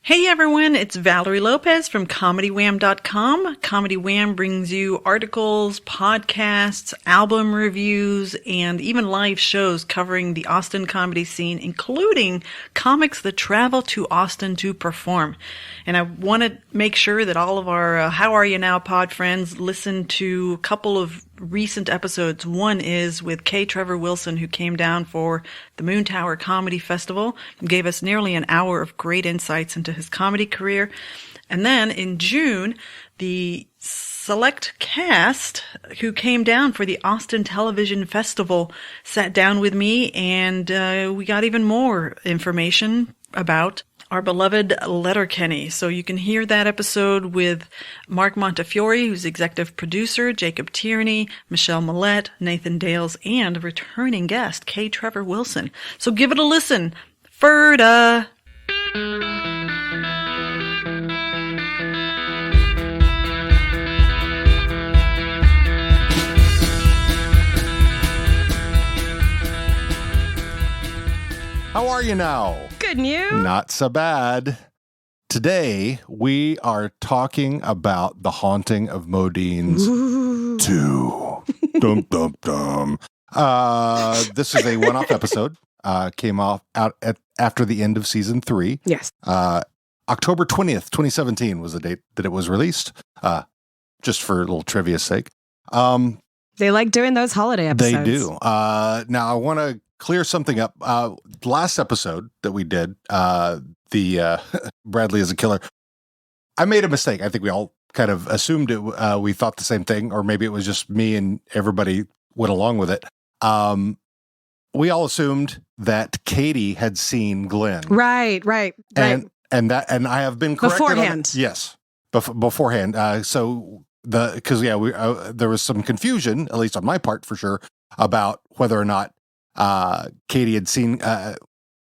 Hey everyone, it's Valerie Lopez from ComedyWham.com. Comedy Wham brings you articles, podcasts, album reviews, and even live shows covering the Austin comedy scene, including comics that travel to Austin to perform. And I want to make sure that all of our How Are You Now pod friends listen to a couple of recent episodes. One is with K. Trevor Wilson, who came down for the Moon Tower Comedy Festival and gave us nearly an hour of great insights into his comedy career. And then in June, the select cast who came down for the Austin Television Festival sat down with me, and we got even more information about our beloved Letterkenny. So you can hear that episode with Mark Montefiore, who's executive producer, Jacob Tierney, Michelle Millette, Nathan Dales, and returning guest, K. Trevor Wilson. So give it a listen. Ferda! How are you now? Good, and you? Not so bad. Today, we are talking about The Haunting of MoDean's 2. Dum, dum, dum. This is a one-off episode. Came out after the end of season 3. Yes. October 20th, 2017 was the date that it was released, just for a little trivia's sake. They like doing those holiday episodes. They do. Now, I want to clear something up. Last episode that we did, the Bradley is a killer, I made a mistake. I think we all kind of assumed it. We thought the same thing, or maybe it was just me and everybody went along with it. We all assumed that Katie had seen Glenn. Right. And I have been corrected beforehand. Yes, beforehand. Because there was some confusion, at least on my part for sure, about whether or not Katie had seen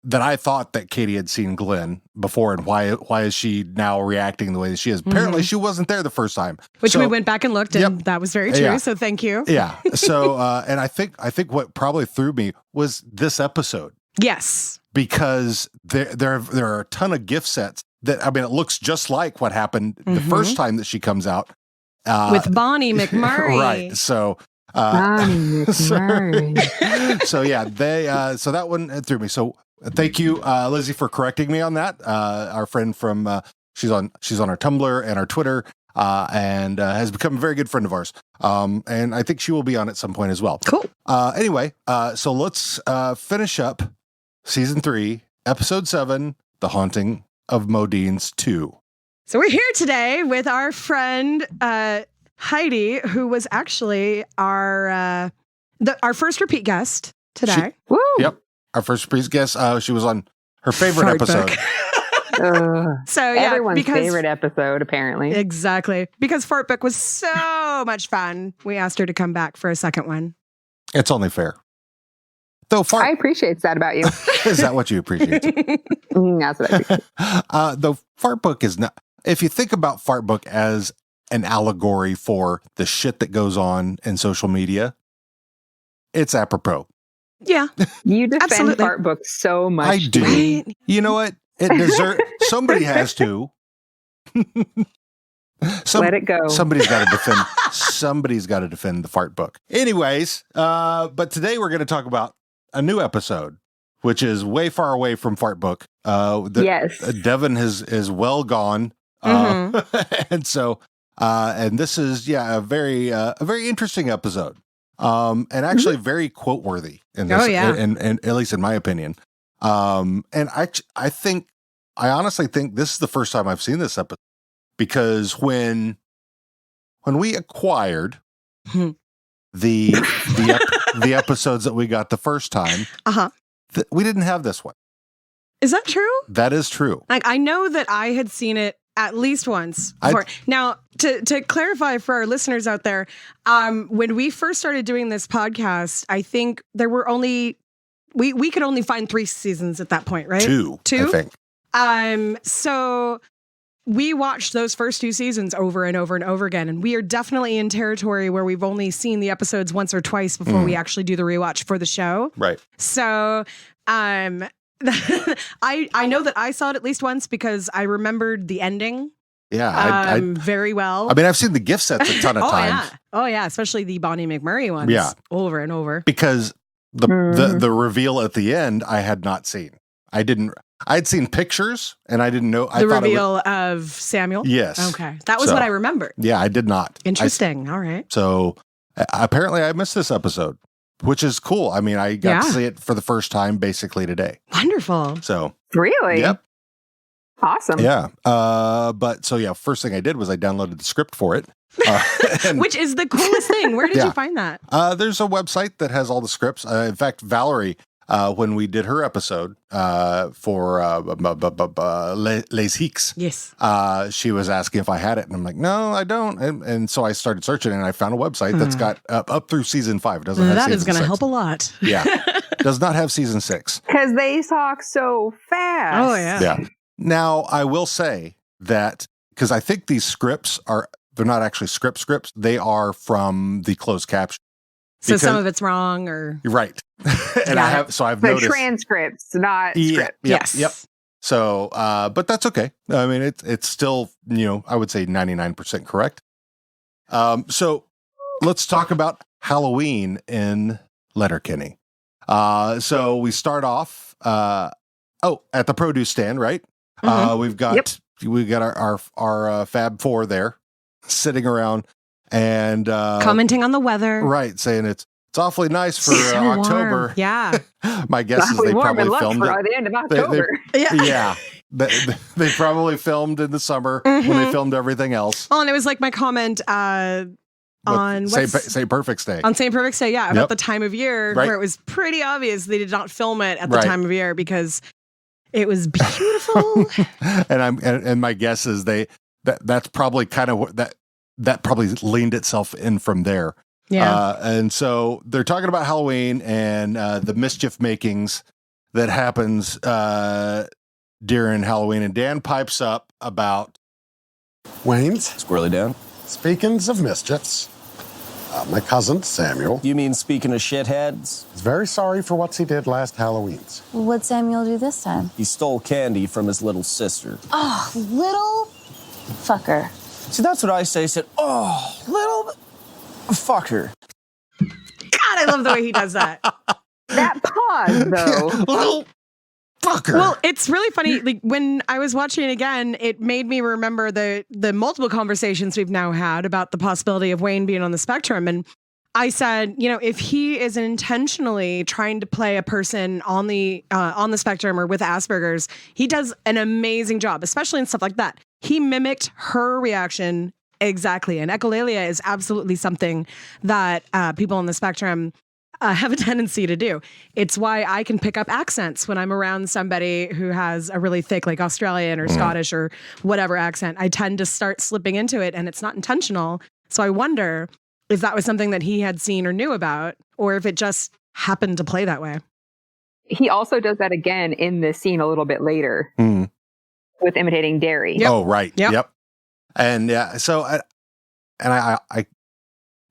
that I thought that Katie had seen Glenn before, and why is she now reacting the way that she is? Apparently, she wasn't there the first time, which we went back and looked, and that was very true. Yeah. So thank you. Yeah. So and I think what probably threw me was this episode. Yes, because there are a ton of gift sets that, I mean, it looks just like what happened the first time that she comes out with Bonnie McMurray. Right. So. Bonnie McMurray. So yeah, so that one threw me. So thank you, Lizzie, for correcting me on that. Our friend from she's on our Tumblr and our Twitter, and has become a very good friend of ours. And I think she will be on at some point as well. Cool. Anyway, so let's finish up season 3, episode 7, The Haunting of MoDean's 2. So we're here today with our friend Heidi, who was actually our first repeat guest today. Woo! Yep, our first repeat guest. She was on her favorite episode. So yeah, everyone's favorite episode, apparently. Exactly, because Fart Book was so much fun. We asked her to come back for a second one. It's only fair. Though I appreciate that about you. Is that what you appreciate? That's what I appreciate. The Fart Book is not. If you think about Fart Book as an allegory for the shit that goes on in social media, it's apropos. Yeah. You defend Absolutely. Fart Book so much. I do. Right? You know what? It deserves. Somebody has to. Let it go. Somebody's got to defend. Somebody's got to defend the Fart Book. Anyways, but today we're going to talk about a new episode, which is way far away from Fart Book. Yes. Devin is well gone. And so, and this is, a very interesting episode. And actually very quote worthy in this, and at least in my opinion. And I honestly think this is the first time I've seen this episode, because when we acquired the episodes that we got the first time, we didn't have this one. Is that true? That is true. Like, I know that I had seen it at least once before. Now, to clarify for our listeners out there, when we first started doing this podcast, I think there were only we could only find 3 seasons at that point, right? Two, I think. So we watched those first 2 seasons over and over and over again, and we are definitely in territory where we've only seen the episodes once or twice before we actually do the rewatch for the show. Right. So, I know that I saw it at least once because I remembered the ending. Yeah, very well. I mean, I've seen the gift sets a ton of times. Yeah. Oh yeah, especially the Bonnie McMurray ones. Yeah, over and over. Because the reveal at the end, I had not seen. I'd seen pictures, and I didn't know. The reveal of Samuel. Yes. Okay, that was what I remembered. Yeah, I did not. Interesting. All right. So apparently, I missed this episode, which is cool. I mean, I got to see it for the first time basically today. Wonderful. So really, yep. Awesome. Yeah. But first thing I did was I downloaded the script for it. Which is the coolest thing. Where did you find that? There's a website that has all the scripts. In fact, Valerie, when we did her episode for Les Hicks, yes, she was asking if I had it, and I'm like, no, I don't. And so I started searching, and I found a website that's got up through season 5. It doesn't have that season is going to 6. help a lot. Yeah, does not have season 6 because they talk so fast. Oh yeah. Yeah. Now I will say that because I think these scripts they're not actually scripts. They are from the closed caption. So some of it's wrong, or right. And I've noticed transcripts, not scripts. Yes. Yep. So, but that's okay. I mean, it's still, I would say 99% correct. So let's talk about Halloween in Letterkenny. So we start off, at the produce stand, right? Mm-hmm. We've got our Fab Four there sitting around and commenting on the weather, right? Saying it's awfully nice for October. Warm. Yeah, my guess is they probably filmed it at the end of October. They probably filmed in the summer when they filmed everything else. Oh, and it was like my comment on St. Perfect's Day. On St. Perfect's Day, about the time of year where it was pretty obvious they did not film it at the time of year because it was beautiful. and my guess is that's probably kind of what that probably leaned itself in from there. Yeah. And so they're talking about Halloween and the mischief makings that happens during Halloween. And Dan pipes up about Wayne's. Squirrely Dan. Speakings of mischiefs. My cousin, Samuel. You mean speaking of shitheads? Is very sorry for what he did last Halloween's. What'd Samuel do this time? He stole candy from his little sister. Oh, little fucker. See, that's what I say. I said, oh, little fucker. God, I love the way he does that. That pause, though. Little fucker. Well, it's really funny. Like when I was watching it again, it made me remember the multiple conversations we've now had about the possibility of Wayne being on the spectrum. And I said, if he is intentionally trying to play a person on the spectrum or with Asperger's, he does an amazing job, especially in stuff like that. He mimicked her reaction exactly. And echolalia is absolutely something that people on the spectrum have a tendency to do. It's why I can pick up accents when I'm around somebody who has a really thick, like Australian or Scottish or whatever accent. I tend to start slipping into it, and it's not intentional. So I wonder if that was something that he had seen or knew about, or if it just happened to play that way. He also does that again in the scene a little bit later with imitating Derry. Yep. Oh, right. Yep. And yeah, so I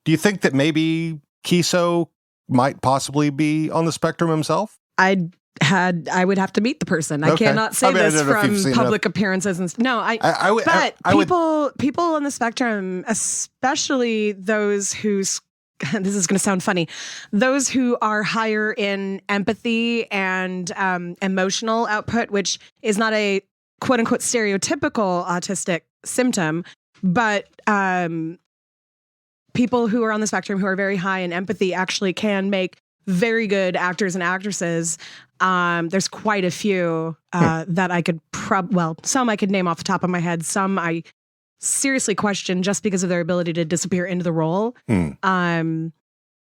do you think that maybe Kiso might possibly be on the spectrum himself? I would have to meet the person. I cannot say this from public appearances and people on the spectrum, especially those who's this is going to sound funny, those who are higher in empathy and emotional output, which is not a quote unquote stereotypical autistic symptom, but people who are on the spectrum who are very high in empathy actually can make very good actors and actresses. There's quite a few that I could some I could name off the top of my head. Some I seriously question just because of their ability to disappear into the role.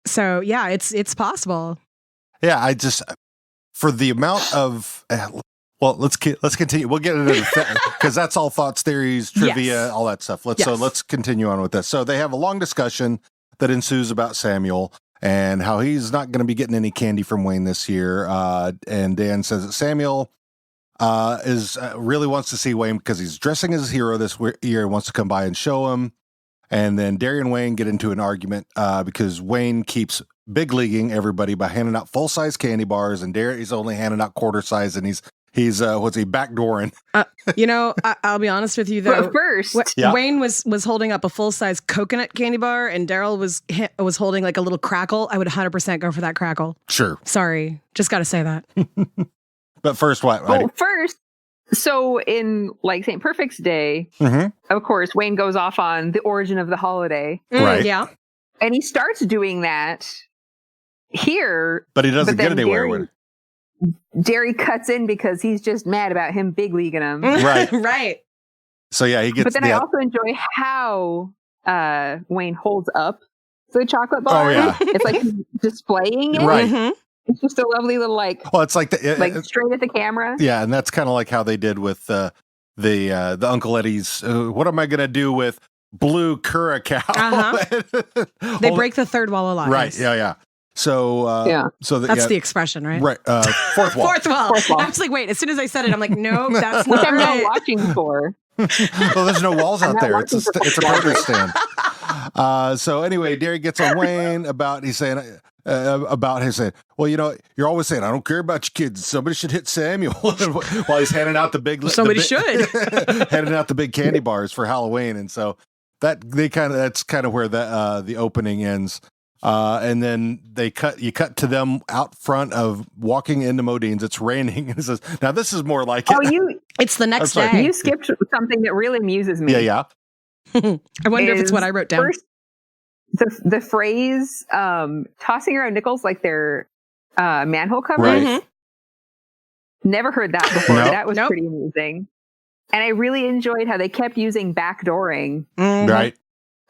So yeah, it's possible. Yeah, I just for the amount of let's continue. We'll get into it because that's all thoughts, theories, trivia, all that stuff. So let's continue on with this. So they have a long discussion that ensues about Samuel and how he's not going to be getting any candy from Wayne this year. And Dan says that Samuel really wants to see Wayne because he's dressing as a hero this year, wants to come by and show him. And then Derry and Wayne get into an argument because Wayne keeps big leaguing everybody by handing out full-size candy bars, and Derry's only handing out quarter size, and he's backdooring. I'll be honest with you though. But first, Wayne was holding up a full-size coconut candy bar, and Daryl was holding like a little crackle. I would 100% go for that crackle. Sure. Sorry, just got to say that. But first, what? Well, first, so in like St. Perfect's Day, of course, Wayne goes off on the origin of the holiday. Right. Yeah. And he starts doing that here. But he doesn't get anywhere with it. Derry cuts in because he's just mad about him big leaguing him. Right. Right. So yeah, he gets. But then I also enjoy how Wayne holds up the chocolate bar. Oh yeah, it's like he's displaying it. Right. Mm-hmm. It's just a lovely little Well, it's like straight at the camera. Yeah, and that's kind of like how they did with the Uncle Eddie's. What am I going to do with blue curacao? They break the third wall alive. Right. Yeah. So So that's the expression, right? Right. Fourth wall. Fourth wall. I was like, wait. As soon as I said it, I'm like, no, that's not I'm right. not watching for. Well, there's no walls out there. It's a produce stand. So anyway, Derry gets on Wayne about his saying, well, you're always saying I don't care about your kids. Somebody should hit Samuel while he's handing out the big. Somebody should handing out the big candy bars for Halloween, and so that's kind of where the opening ends. And then you cut to them out front of walking into MoDean's. It's raining. And it says, now this is more like it's the next day. You skipped something that really amuses me. Yeah. I wonder if it's what I wrote down. First, the phrase, tossing around nickels like they're manhole covers. Right. Never heard that before. Nope. That was pretty amusing. And I really enjoyed how they kept using backdooring. Right.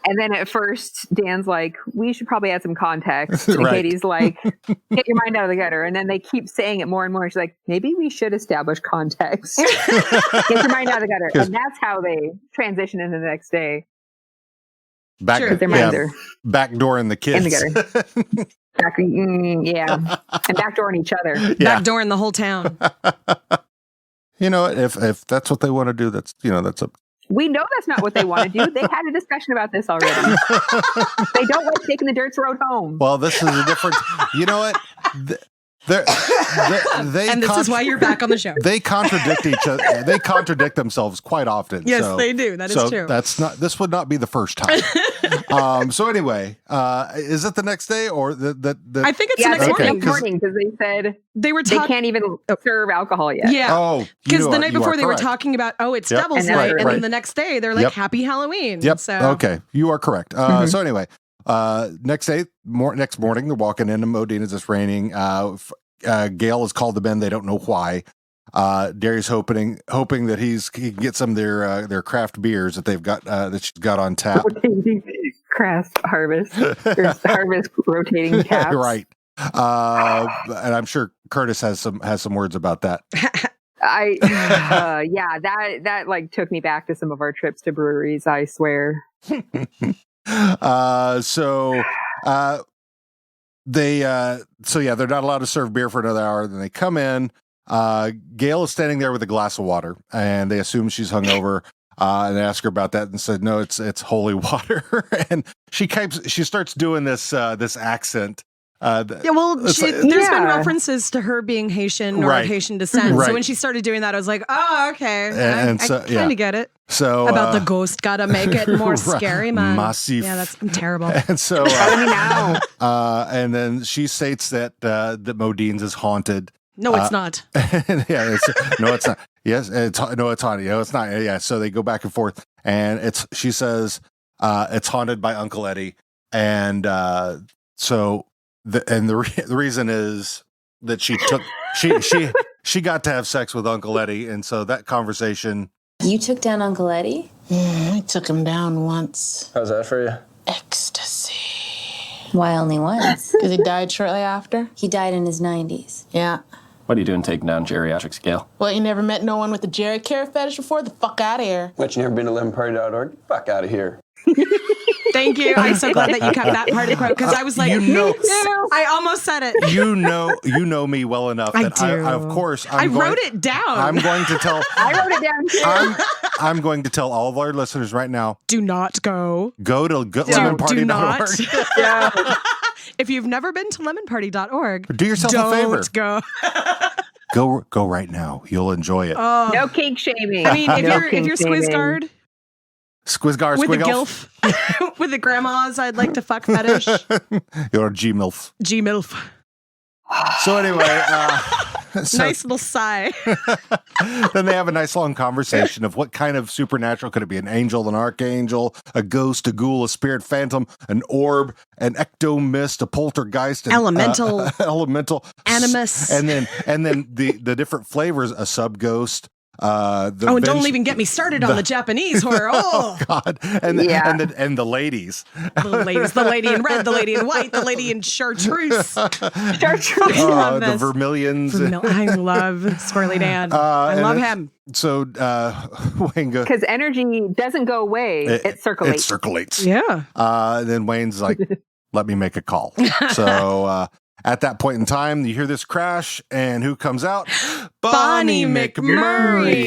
And then at first, Dan's like, we should probably add some context. And Right. Katie's like, get your mind out of the gutter. And then they keep saying it more and more. She's like, maybe we should establish context. Get your mind out of the gutter. And that's how they transition into the next day. Backdooring the kids. In the gutter. And backdooring each other. Yeah. Backdooring the whole town. If that's what they want to do, that's a. We know that's not what they want to do. They had a discussion about this already. They don't like taking the dirt road home. Well, this is a different. You know what? They and this is why you're back on the show. They contradict each other. They contradict themselves quite often. Yes, they do. That is true. This would not be the first time. So anyway, is it the next day or the? I think it's the next morning because they said they can't even serve alcohol yet. Yeah. Oh, because the night before they were talking about it's Devil's Night, and then the next day they're like Happy Halloween. Yep. So okay, you are correct. So anyway. Next morning, they're walking into MoDean's. It's raining. Gail has called them in. They don't know why. Derry's hoping that he can get some of their craft beers that they've got that she's got on tap. Craft harvest. There's harvest rotating taps. Right. And I'm sure Curtis has some words about that. That like took me back to some of our trips to breweries. I swear. They're not allowed to serve beer for another hour. Then they come in. Gail is standing there with a glass of water, and they assume she's hungover. And they ask her about that, and said, "No, it's holy water." And she starts doing this accent. There's been references to her being Haitian or Haitian descent. Right. So when she started doing that, I was like, oh, okay. And I kind of get it. So about the ghost gotta make it more scary, man. Massif. Yeah, that's terrible. And so, and then she states that MoDean's is haunted. No, it's not. No, it's not. Yes, it's haunted. No, it's not. Yeah. So they go back and forth, and she says it's haunted by Uncle Eddie, and the reason is that she got to have sex with Uncle Eddie, and so that conversation. You took down Uncle Eddie? I took him down once. How's that for you? Ecstasy. Why only once? Because he died shortly after. He died in his 90s. Yeah. What are you doing taking down geriatric scale? Well, you never met no one with a Jerry care fetish before? The fuck out of here. But you never been to lemonparty.org? Fuck out of here. Thank you. I'm so glad that you kept that part of the quote because I was like, I almost said it. You know me well enough that I of course I wrote it down. I'm going to tell. I wrote it down too. I'm going to tell all of our listeners right now. Do not go. Go to lemonparty.org. if you've never been to lemonparty.org, do yourself a favor. Go. Go right now. You'll enjoy it. No kink shaming. I mean, if you're Squizguard with the gilf, with the grandmas, I'd like to fuck fetish. You're a G-MILF. G-MILF. So anyway, nice little sigh. Then they have a nice long conversation of what kind of supernatural could it be? An angel, an archangel, a ghost, a ghoul, a spirit phantom, an orb, an ectomist, a poltergeist, an, elemental, animus, and then the different flavors: a sub-ghost. Don't even get me started on the Japanese horror. Oh God! And the ladies, the lady in red, the lady in white, the lady in chartreuse. I love this. The vermilions. I love Squirrely Dan. I love him. So Wayne goes, because energy doesn't go away; it circulates. It circulates. Yeah. Then Wayne's like, "Let me make a call." So. At that point in time, you hear this crash, and who comes out? Bonnie McMurray.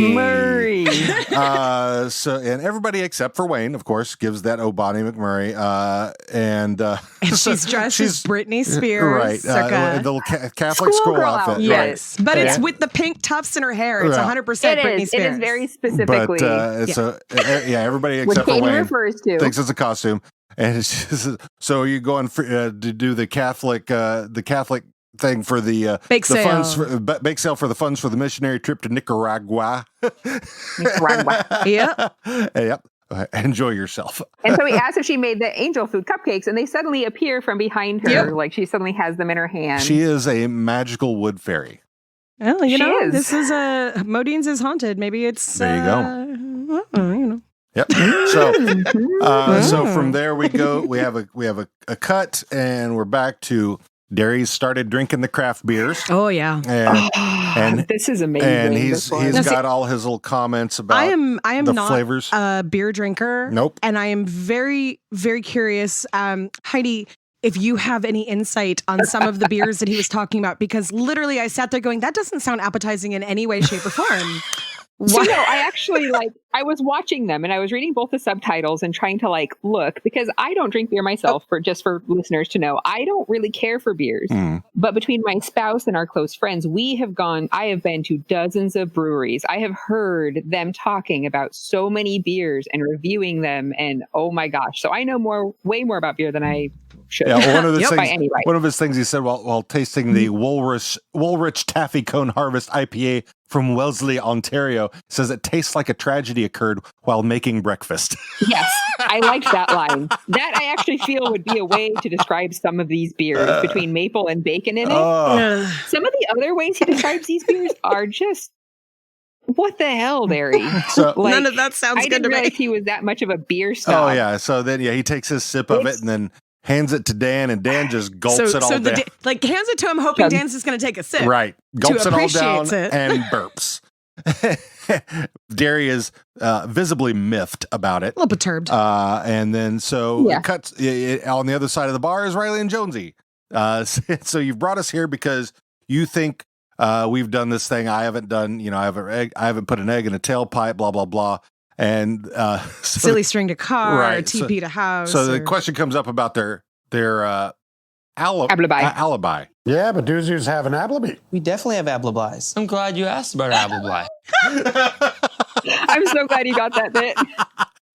And everybody except for Wayne, of course, gives that Bonnie McMurray. And she's dressed as Britney Spears, right? The Catholic school outfit, yes, right. But it's with the pink tufts in her hair. It's 100% Britney Spears. It is very specifically. But everybody except for Wayne thinks it's a costume. And it's just, so are you going to do the Catholic thing for the bake sale? Bake sale for the funds for the missionary trip to Nicaragua. Yep. Enjoy yourself. And so he asked if she made the angel food cupcakes, and they suddenly appear from behind her, like she suddenly has them in her hand. She is a magical wood fairy. Well, this is MoDean's is haunted. Maybe it's there. You go. Yep. So from there we go. We have a cut, and we're back to Derry's started drinking the craft beers. Oh yeah, and this is amazing. And he's got all his little comments about. I am the not flavors. A beer drinker. Nope. And I am very, very curious, Heidi, if you have any insight on some of the beers that he was talking about, because literally I sat there going, that doesn't sound appetizing in any way, shape, or form. So no, I actually I was watching them and I was reading both the subtitles and trying to look, because I don't drink beer myself, for listeners to know. I don't really care for beers, but between my spouse and our close friends, I have been to dozens of breweries. I have heard them talking about so many beers and reviewing them, and oh my gosh. So I know way more about beer than I should. Yeah, one of his things he said while tasting the Woolrich Taffy Cone Harvest IPA from Wellesley, Ontario, says it tastes like a tragedy occurred while making breakfast. Yes, I liked that line. That I actually feel would be a way to describe some of these beers, between maple and bacon in it. Some of the other ways he describes these beers are just, what the hell, Larry? So, none of that sounds good to me. I didn't realize he was that much of a beer snob. Oh yeah, so then he takes his sip of it and then hands it to Dan, and Dan just gulps it all down. Hands it to him, hoping Dan's just going to take a sip. Right. Gulps it all down and burps. Derry is visibly miffed about it. A little perturbed. And then it cuts on the other side of the bar is Riley and Jonesy. So you've brought us here because you think we've done this thing I haven't done. I haven't put an egg in a tailpipe, blah, blah, blah. And silly string to car, right. TP to house. So the question comes up about their alibi. Yeah, but doozies have an alibi. We definitely have alibis. I'm glad you asked about alibi. I'm so glad you got that bit.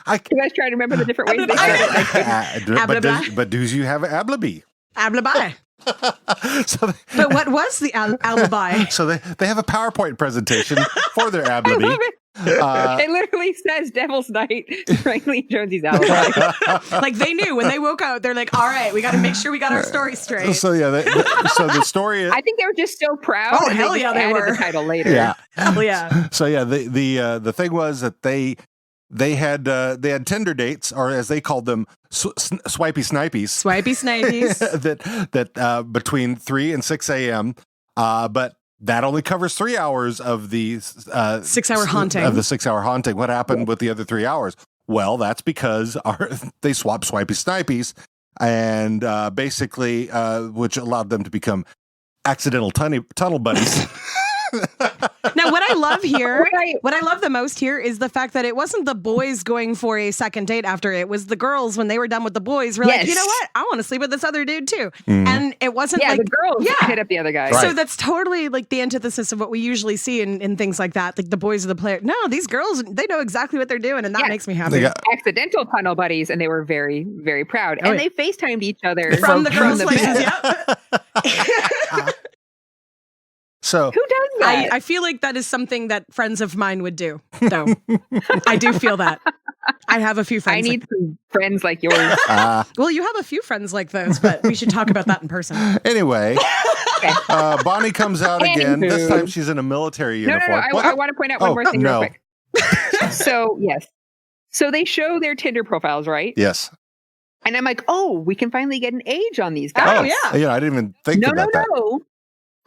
I was trying to remember the different ways they said it. But do you have an alibi? Alibi. But what was the alibi? So they have a PowerPoint presentation for their alibi. I love it. It literally says Devil's Night, Riley Jonesy's alibi. They knew when they woke up, they're like, all right, we got to make sure we got our story straight. So so the story is, I think they were just so proud. Oh, hell yeah, they were. The title later. Yeah. Hell yeah. So yeah, the thing was that they had Tinder dates, or as they called them, swipey snipies. Swipey snipies. that between 3 and 6 a.m. But that only covers 3 hours of the 6 hour haunting. Of the 6 hour haunting. What happened with the other 3 hours? Well, that's because they swapped swipey snipies, and basically, which allowed them to become accidental tunnel buddies. Now, what I love here, what I love the most here is the fact that it wasn't the boys going for a second date after it was the girls when they were done with the boys were like, you know what? I want to sleep with this other dude too. And it wasn't like the girls hit up the other guy. Right. So that's totally like the antithesis of what we usually see in things like that. Like the boys are the player. No, these girls, they know exactly what they're doing, and that makes me happy. Accidental tunnel buddies, and they were very, very proud. And they FaceTimed each other from the girls' places. So who does that? I feel like that is something that friends of mine would do, though. I do feel that. I have a few friends. I need some friends like yours. Well, you have a few friends like those, but we should talk about that in person. Anyway, Bonnie comes out again. This time she's in a military uniform. No. I want to point out one more thing real quick. So, yes. So they show their Tinder profiles, right? Yes. And I'm like, oh, we can finally get an age on these guys. Oh, yeah. Yeah, I didn't even think about that. No.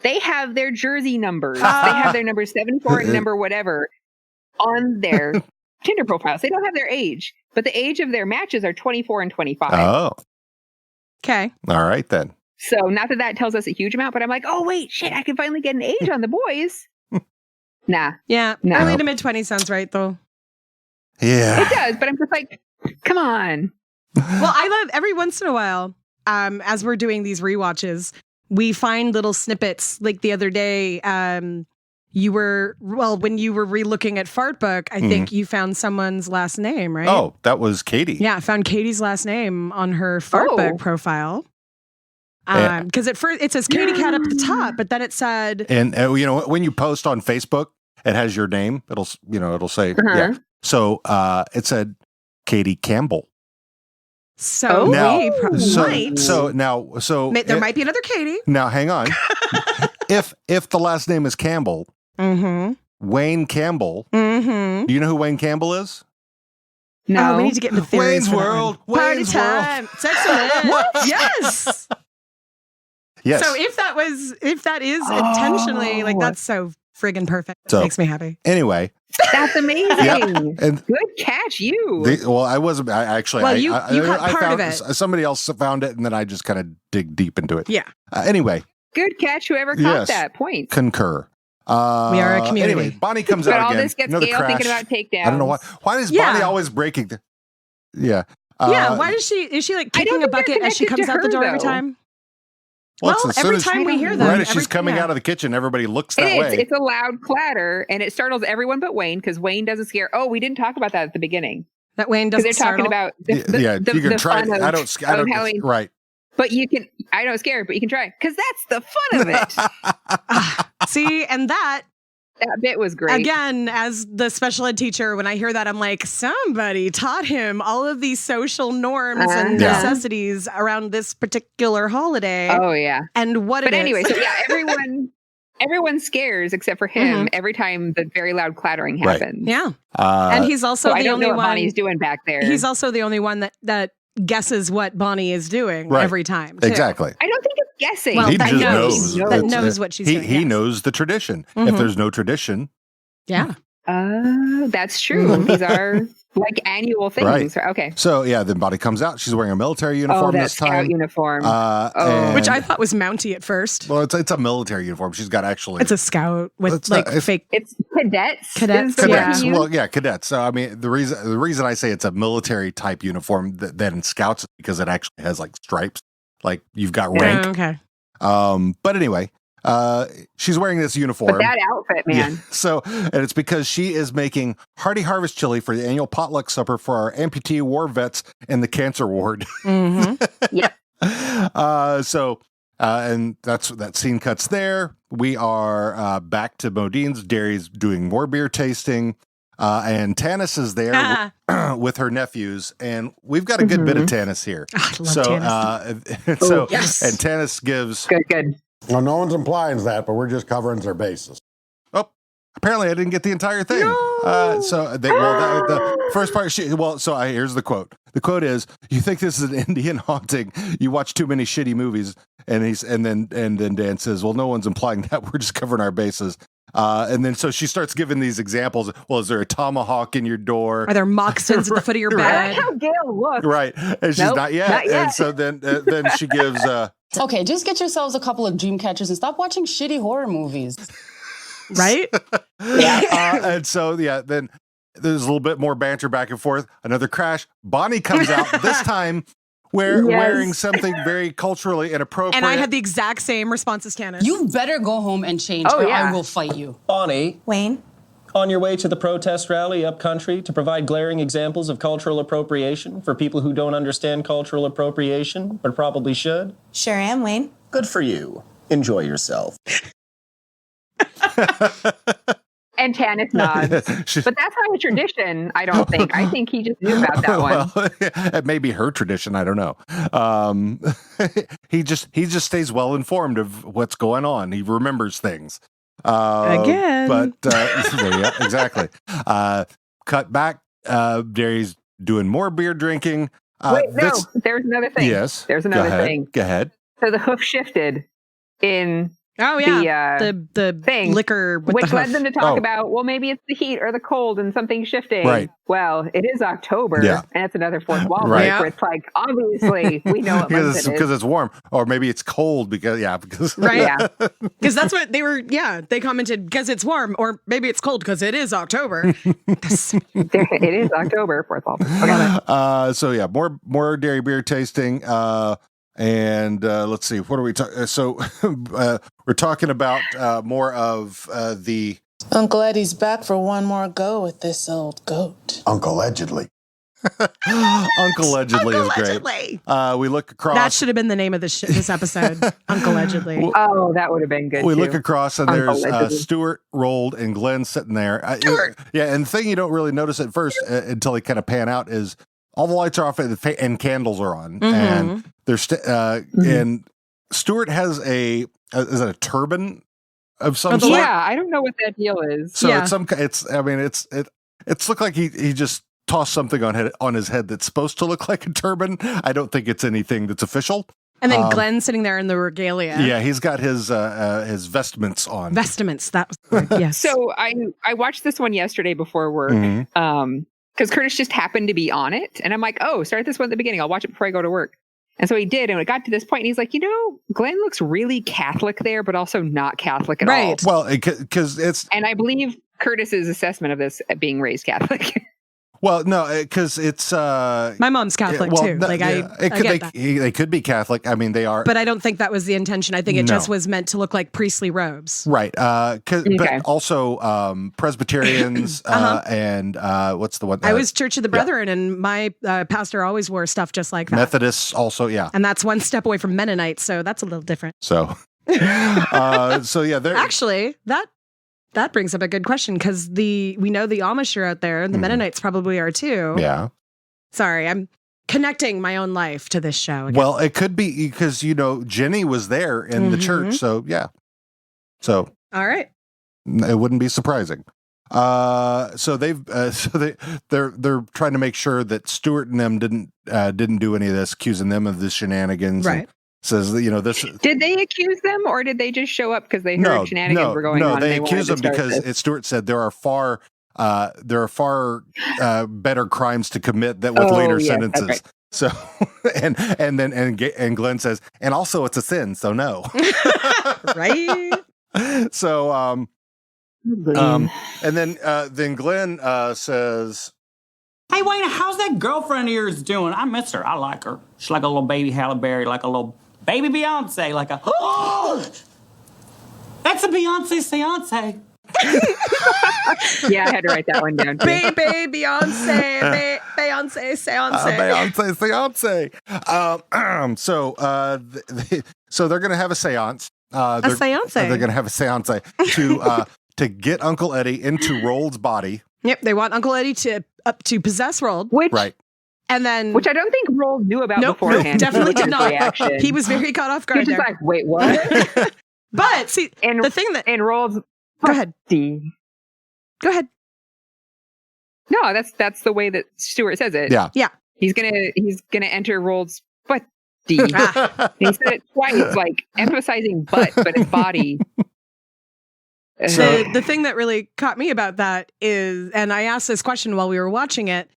They have their jersey numbers. They have their number 74 and number whatever on their Tinder profiles. They don't have their age, but the age of their matches are 24 and 25. Oh. Okay. All right, then. So not that tells us a huge amount, but I'm like, oh, wait, shit, I can finally get an age on the boys. Nah. Yeah. Early to mid-20s sounds right, though. Yeah. It does, but I'm just like, come on. Well, I love every once in a while, as we're doing these rewatches, we find little snippets. Like the other day, when you were re-looking at Fart Book, I think you found someone's last name, right? Oh, that was Katie. Yeah, I found Katie's last name on her Fart Book profile. Because at first it says Katie Cat up at the top, but then it said, and when you post on Facebook, it has your name. It'll say yeah. So it said Katie Campbell. So now, there might be another Katie. Now, hang on. if the last name is Campbell, Wayne Campbell, do you know who Wayne Campbell is? No, we need to get into theories. Wayne's World. Party time. Excellent. What? Yes. Yes. So if that is intentionally, like that's so friggin' perfect. So, makes me happy. Anyway. That's amazing. And good catch, you. I wasn't. I actually. Well, you caught part found of it. Somebody else found it, and then I just kind of dig deep into it. Yeah. Anyway. Good catch. Whoever caught that point. Concur. We are a community. Anyway, Bonnie comes out all again. This gets Gail thinking about takedowns. I don't know why. Why is Bonnie always breaking? Yeah. Why does she? Is she like kicking a bucket as she comes out the door every time? Well, every time we hear them. Right as she's coming out of the kitchen, everybody looks that way. It's a loud clatter, and it startles everyone but Wayne, because Wayne doesn't scare. Oh, we didn't talk about that at the beginning. That Wayne doesn't startle? Because they're talking about you can try. I don't Halloween. Right. But you can. I don't scare, but you can try, because that's the fun of it. See, and that bit was great. Again, as the special ed teacher, when I hear that, I'm like, somebody taught him all of these social norms and necessities around this particular holiday. Oh, yeah. And what but it anyway, is. So yeah, everyone scares except for him every time the very loud clattering happens. Right. Yeah. And he's also the only one Bonnie's doing back there. He's also the only one that guesses what Bonnie is doing every time. Too. Exactly. I don't think it's guessing. Well, he that just knows. That knows what she's doing. He knows the tradition. If there's no tradition. Yeah. That's true. These are like annual things. Right. Okay. So yeah, then Bonnie comes out. She's wearing a military uniform this time. Scout uniform. Which I thought was Mountie at first. Well, it's a military uniform. She's got actually. It's a scout with fake. It's cadets. Cadets. Yeah. Well, yeah, cadets. So I mean, the reason I say it's a military type uniform than scouts is because it actually has like stripes. Like you've got rank. Okay. But anyway. She's wearing this uniform. But that outfit, man. Yeah. So, and it's because she is making hearty harvest chili for the annual potluck supper for our amputee war vets in the cancer ward. Yep. And that scene cuts there. We are back to MoDean's. Derry's doing more beer tasting. And Tanis is there with her nephews, and we've got a good bit of Tanis here. I love Tanis. Yes. And Tanis gives good. Well, no one's implying that, but we're just covering their bases. Oh, apparently I didn't get the entire thing. No. The first part. Here's the quote. The quote is, "You think this is an Indian haunting? You watch too many shitty movies." And then Dan says, "Well, no one's implying that. We're just covering our bases." And then so she starts giving these examples. Well, is there a tomahawk in your door? Are there moccasins at the foot of your bed? I like how Gail looks. Right. And she's not yet. And so then she gives... Okay, just get yourselves a couple of dream catchers and stop watching shitty horror movies. Right? And so, then there's a little bit more banter back and forth. Another crash. Bonnie comes out, this time wearing something very culturally inappropriate. And I had the exact same response as Candace. You better go home and change, or I will fight you. Bonnie. Wayne. On your way to the protest rally up country to provide glaring examples of cultural appropriation for people who don't understand cultural appropriation, but probably should? Sure am, Wayne. Good for you. Enjoy yourself. And Tannis nods. But that's not a tradition, I don't think. I think he just knew about that one. Well, it may be her tradition. I don't know. He just stays well informed of what's going on. He remembers things. Again. But yeah, exactly. Cut back. Derry's doing more beer drinking. Wait, no, there's another thing. Yes. There's another thing. Go ahead. So the hoof shifted in the thing, liquor, with which the led hoof. them to talk about, well, maybe it's the heat or the cold and something shifting. Right. Well, it is October, and it's another fourth wall break Right. where it's like, obviously, we know what month it is. Because it's warm, or maybe it's cold because right, because that's what they were. Yeah, they commented because it's warm, or maybe it's cold because it is October. It is October, fourth wall. Okay. So yeah, more dairy beer tasting. And let's see, what are we talking? So we're talking about more of the Uncle Eddie's back for one more go with this old goat. Uncle Allegedly. Uncle Allegedly is great. We look across. That should have been the name of this episode. Uncle Allegedly. Oh, that would have been good. We too. look across and there's Stuart, Rold, and Glenn sitting there. And the thing you don't really notice at first until they kind of pan out is all the lights are off and candles are on, and there's and Stuart has is it a turban of some sort? Yeah, I don't know what that deal is. So it's looked like he just tossed something on his head that's supposed to look like a turban. I don't think it's anything that's official. And then Glenn sitting there in the regalia. Yeah, he's got his vestments on. Vestments. That was good. Yes. So I watched this one yesterday before work. Because Curtis just happened to be on it. And I'm like, oh, start this one at the beginning. I'll watch it before I go to work. And so he did. And it got to this point, and he's like, Glenn looks really Catholic there, but also not Catholic at all. Well, because it's... And I believe Curtis's assessment of this being raised Catholic. Well, no, because it's... my mom's Catholic, too. They could be Catholic. I mean, they are... But I don't think that was the intention. I think it just was meant to look like priestly robes. Right. But also Presbyterians and what's the one? I was Church of the Brethren, and my pastor always wore stuff just like that. Methodists also, yeah. And that's one step away from Mennonites, so that's a little different. So, Actually, that brings up a good question, because we know the Amish are out there, and the Mennonites probably are too. Yeah. Sorry, I'm connecting my own life to this show again. Well, it could be because, Jenny was there in the church. So, yeah. So. All right. It wouldn't be surprising. So they're trying to make sure that Stuart and them didn't do any of this, accusing them of the shenanigans. Right. Says that, this. Did they accuse them, or did they just show up because they heard shenanigans were going on? No, they accused them because Stuart said there are far better crimes to commit that with later sentences. Right. So, and Glenn says, and also it's a sin, so no. Right. So, and then Glenn says, "Hey, Wayne, how's that girlfriend of yours doing? I miss her. I like her. She's like a little baby Halle Berry, like a little baby Beyonce, like a that's a Beyonce seance." Yeah, I had to write that one down too. Baby Beyonce, Beyonce seance. Beyonce seance. So they're going to have a seance. A seance. They're going to have a seance to get Uncle Eddie into Rold's body. Yep, they want Uncle Eddie to possess Rold. Right. And then, which I don't think Rold knew about beforehand. Definitely did not. He was very caught off guard. He was just like, "Wait, what?" But see, the thing that in Rold's go ahead. Go ahead. No, that's the way that Stuart says it. Yeah. He's gonna enter Rold's butt. He said it twice, like emphasizing butt, but it's body. The thing that really caught me about that is, and I asked this question while we were watching it,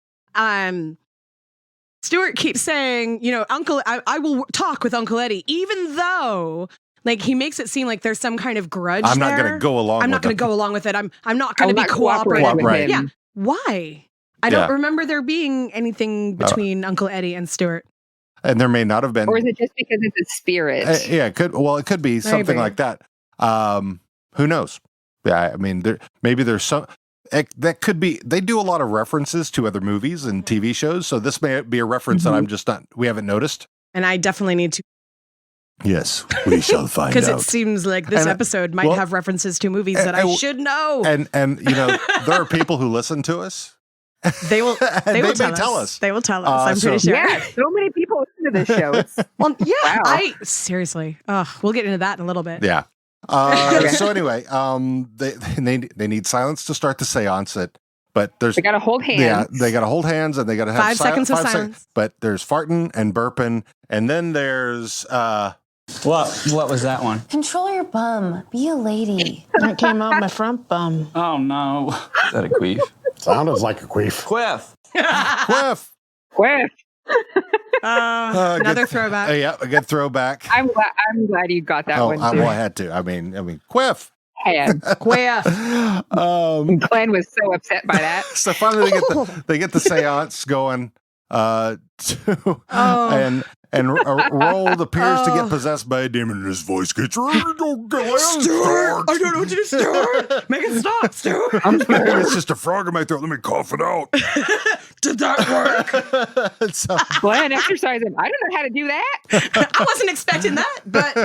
Stuart keeps saying, Uncle, I will talk with Uncle Eddie, even though Like, he makes it seem like there's some kind of grudge I'm not there. going to go along with it. I'm not going to go along with it. I'm not going to be cooperative with him. Yeah. Why? I don't remember there being anything between Uncle Eddie and Stuart. And there may not have been. Or is it just because it's a spirit? Yeah, it could. Well, it could be something like that. Who knows? Yeah, I mean, maybe there's some. That could be. They do a lot of references to other movies and TV shows, so this may be a reference that I'm just not. We haven't noticed. And I definitely need to. Yes, we shall find out. Because it seems like this episode might have references to movies that I should know. And you know, there are people who listen to us. They will tell us. They will tell us. I'm pretty sure. Yeah, so many people listen to this show. Well, yeah. Wow. Seriously. We'll get into that in a little bit. Yeah. So anyway, they need silence to start the seance. But they got to hold hands. Yeah, they got to hold hands, and they got to have 5 seconds of silence. But there's farting and burping, and then there's What was that one? Control your bum. Be a lady. That came out my front bum. Oh no. Is that a queef? Sounded like a queef. Quiff. Quiff. Another throwback. Yeah, a good throwback. I'm glad you got that one too. Well, I had to. I mean, quiff. Quiff. Glenn was so upset by that. So finally, they get the seance going. And Roald appears to get possessed by a demon, and his voice gets Stuart, I don't know what to do, Stuart. Make it stop, Stuart. It's just a frog in my throat. Let me cough it out. Did that work? So, Glenn, exercise him. I don't know how to do that. I wasn't expecting that, but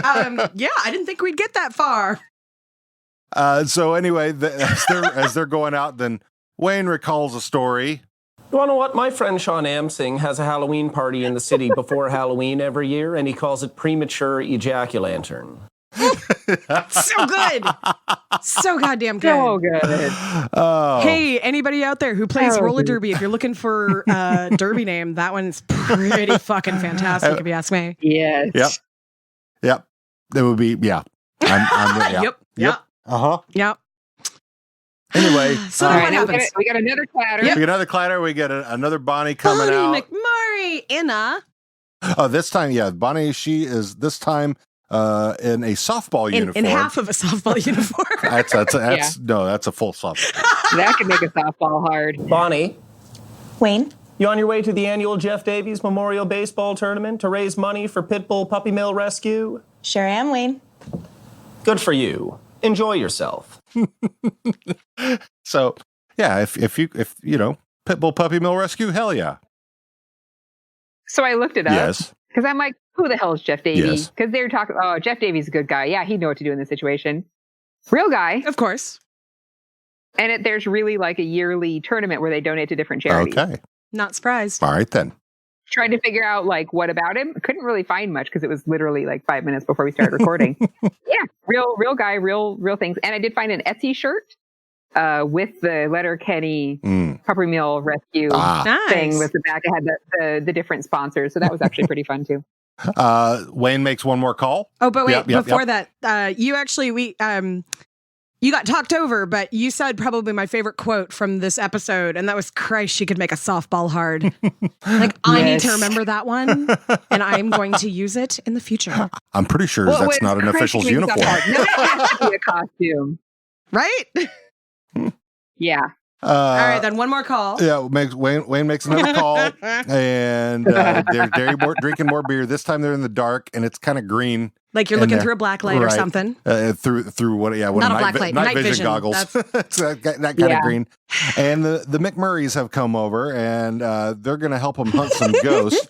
yeah, I didn't think we'd get that far. So anyway, as they're going out, then Wayne recalls a story. You want to know what? My friend Sean Amsing has a Halloween party in the city before Halloween every year, and he calls it premature ejaculantern. So good. So goddamn good. So good. Oh. Hey, anybody out there who plays roller derby, if you're looking for a derby name, that one's pretty fucking fantastic, if you ask me. Yes. Yep. That would be, yeah. I'm Yep. Uh-huh. Yep. Anyway. So what happens? We got another clatter. We get another clatter. We get another Bonnie coming out. Bonnie McMurray in a... Oh, this time, yeah. Bonnie, she is this time in a softball uniform. In half of a softball uniform. That's a full softball. That could make a softball hard. Bonnie. Wayne? You on your way to the annual Jeff Davies Memorial Baseball Tournament to raise money for Pitbull Puppy Mill Rescue? Sure am, Wayne. Good for you. Enjoy yourself. So, yeah, if you know, Pitbull Puppy Mill Rescue, hell yeah. So I looked it up. Yes. Because I'm like, who the hell is Jeff Davies? Yes. Because they're talking, Jeff Davies is a good guy. Yeah, he'd know what to do in this situation. Real guy. Of course. And there's really like a yearly tournament where they donate to different charities. Okay. Not surprised. All right, then. Trying to figure out like what about him. Couldn't really find much because it was literally like 5 minutes before we started recording. Yeah, real guy, real things. And I did find an Etsy shirt with the Letterkenny Puppy Mill Rescue thing with the back. It had the different sponsors, so that was actually pretty fun too. Wayne makes one more call. Oh, but wait, before that, you got talked over, but you said probably my favorite quote from this episode, and that was, Christ, she could make a softball hard. I need to remember that one, and I'm going to use it in the future. I'm pretty sure that's not an official's uniform. No, it has to be a costume. Right? Yeah. All right, then one more call. Yeah, Wayne makes another call, and they're drinking more beer. This time they're in the dark, and it's kind of green. Like you're looking through a black light or something. Through what? Yeah, not a black light. Night vision goggles. It's that kind of green. And the McMurrays have come over, and they're going to help them hunt some ghosts.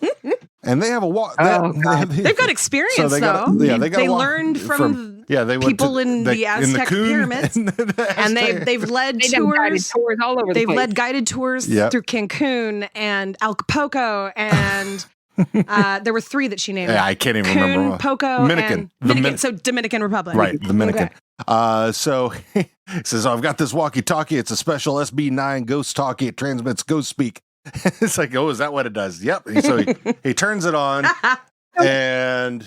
And they have a walk. They've got experience, so they learned from people in the Aztec pyramids, and they've led tours all over. They've led guided tours through Cancun and Acapulco, and there were 3 that she named. Yeah, I can't even remember. Poco, Dominican. So Dominican Republic, right? The Dominican. Okay. So he says, "I've got this walkie-talkie. It's a special SB9 ghost talkie. It transmits ghost speak." It's like, oh, is that what it does? Yep. So he turns it on, and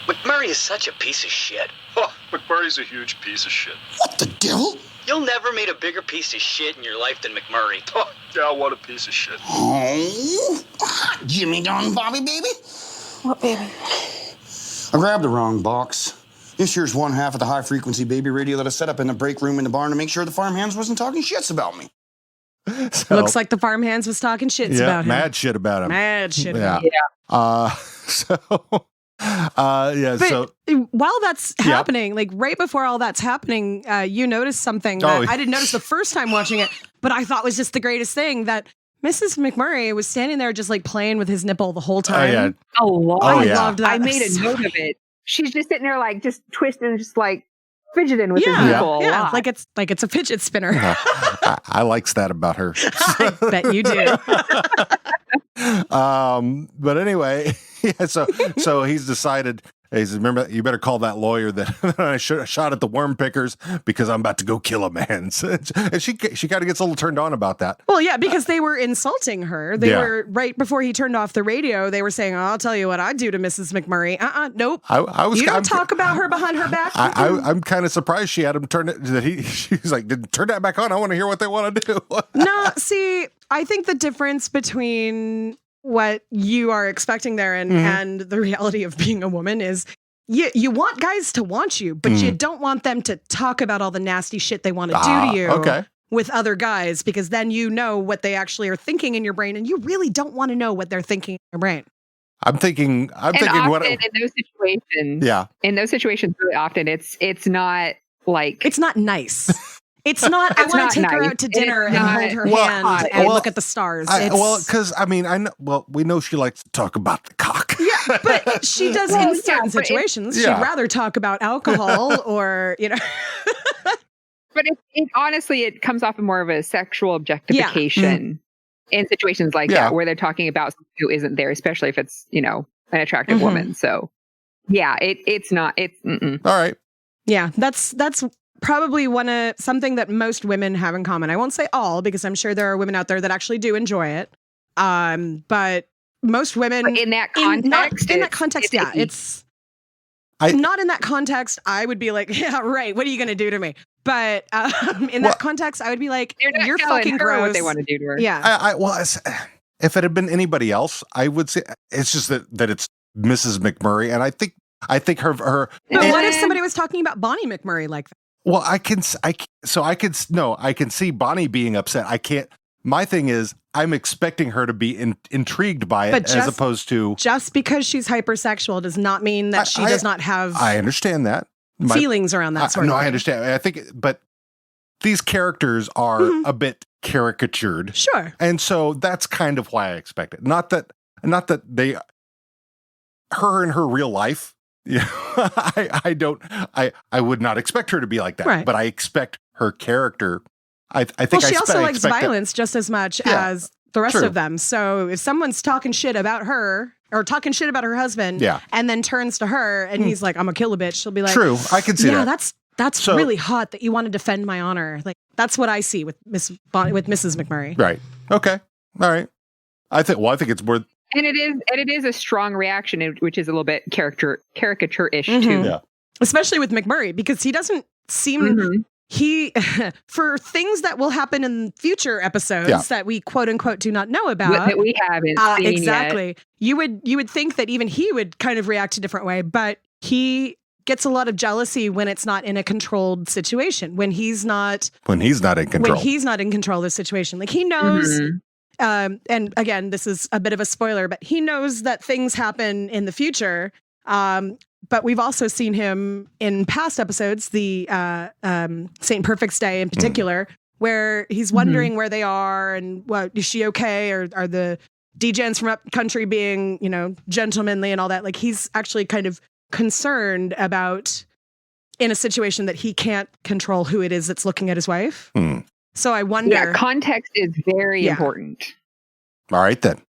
McMurray is such a piece of shit. Oh, McMurray's a huge piece of shit. What the devil? You'll never meet a bigger piece of shit in your life than McMurray. Oh, yeah, what a piece of shit. Oh, Jimmy Don Bobby, baby? What baby? I grabbed the wrong box. This here's one half of the high-frequency baby radio that I set up in the break room in the barn to make sure the farmhands wasn't talking shits about me. So, looks like the farmhands was talking shits about him. Mad shit about him. Mad shit about him. So while that's happening, like right before all that's happening, you noticed something that I didn't notice the first time watching it, but I thought was just the greatest thing, that Mrs. McMurray was standing there just like playing with his nipple the whole time. I loved that. I made a note of it. She's just sitting there like just twisting, just like fidgeting with his nipple. Yeah, like it's a fidget spinner. I likes that about her. I bet you do. But anyway, so he's decided. He says, remember, you better call that lawyer that I shot at the worm pickers because I'm about to go kill a man. And she kind of gets a little turned on about that. Well, yeah, because they were insulting her. They were, right before he turned off the radio, they were saying, I'll tell you what I'd do to Mrs. McMurray. Nope. You don't talk about her behind her back. I'm kind of surprised she had him turn it, she's like, turn that back on. I want to hear what they want to do. No, see, I think the difference between what you are expecting there and the reality of being a woman is you want guys to want you, but you don't want them to talk about all the nasty shit they want to do to you with other guys, because then you know what they actually are thinking in your brain, and you really don't want to know what they're thinking in your brain. I'm thinking what in those situations. Yeah. In those situations, really often it's not like, it's not nice. It's not, I want to take her out to dinner and hold her hand and look at the stars. Because, I mean, we know she likes to talk about the cock. Yeah, but she does in certain situations. She'd rather talk about alcohol or, But it honestly, it comes off of more of a sexual objectification in situations like that, where they're talking about someone who isn't there, especially if it's, an attractive woman. So, yeah, it's not. All right. Yeah, that's probably something that most women have in common. I won't say all, because I'm sure there are women out there that actually do enjoy it. But most women in that context, it's not in that context. I would be like, yeah, right. What are you going to do to me? But in that context, I would be like, you're fucking gross. What they want to do to her? Yeah. If it had been anybody else, I would say it's just that it's Mrs. McMurray, and I think her. But what if somebody was talking about Bonnie McMurray like that? Well, I can see Bonnie being upset. I can't. My thing is, I'm expecting her to be intrigued by it, as opposed to just because she's hypersexual does not mean that she does not have. I understand that feelings around that sort of thing. I understand. I think, but these characters are a bit caricatured, sure, and so that's kind of why I expect it. Not that they, her in her real life. Yeah, I would not expect her to be like that, right. But I expect her character. I think she also likes violence just as much as the rest of them. So if someone's talking shit about her or talking shit about her husband, and then turns to her and he's like, "I'm gonna kill a bitch," she'll be like, "True, I can see that." Yeah, that's really hot that you want to defend my honor. Like that's what I see with Mrs. McMurray. Right. Okay. All right. I think it's worth. And it is a strong reaction, which is a little bit caricature-ish too. Yeah. Especially with McMurray, because he doesn't seem for things that will happen in future episodes that we quote unquote do not know about. That we haven't seen exactly. Yet. You would think that even he would kind of react a different way, but he gets a lot of jealousy when it's not in a controlled situation. When he's not in control of the situation. Like he knows. And again, this is a bit of a spoiler, but he knows that things happen in the future. But we've also seen him in past episodes, the St. Perfect's Day in particular, where he's wondering where they are and is she okay? Or are the DJs from up country being, gentlemanly and all that? Like he's actually kind of concerned about in a situation that he can't control who it is that's looking at his wife. So I wonder. Yeah, context is very important. All right, then.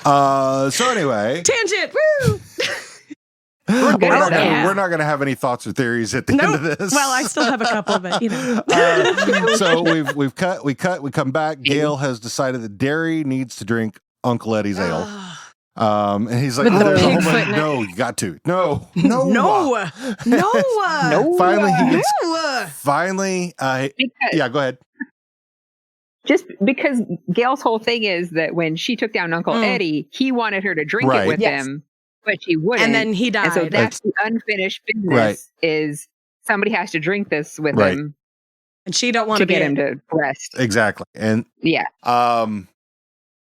So anyway. Tangent, woo! We're not going to have any thoughts or theories at the end of this. Well, I still have a couple, but So we come back. Gail has decided that Derry needs to drink Uncle Eddie's ale. And he's like, no, you got to. No. Finally, he gets. Finally, yeah, go ahead. Just because Gail's whole thing is that when she took down Uncle Eddie, he wanted her to drink it with him, but she wouldn't. And then he died. And so that's the unfinished business is somebody has to drink this with him. And she don't want to get him to rest. Exactly. And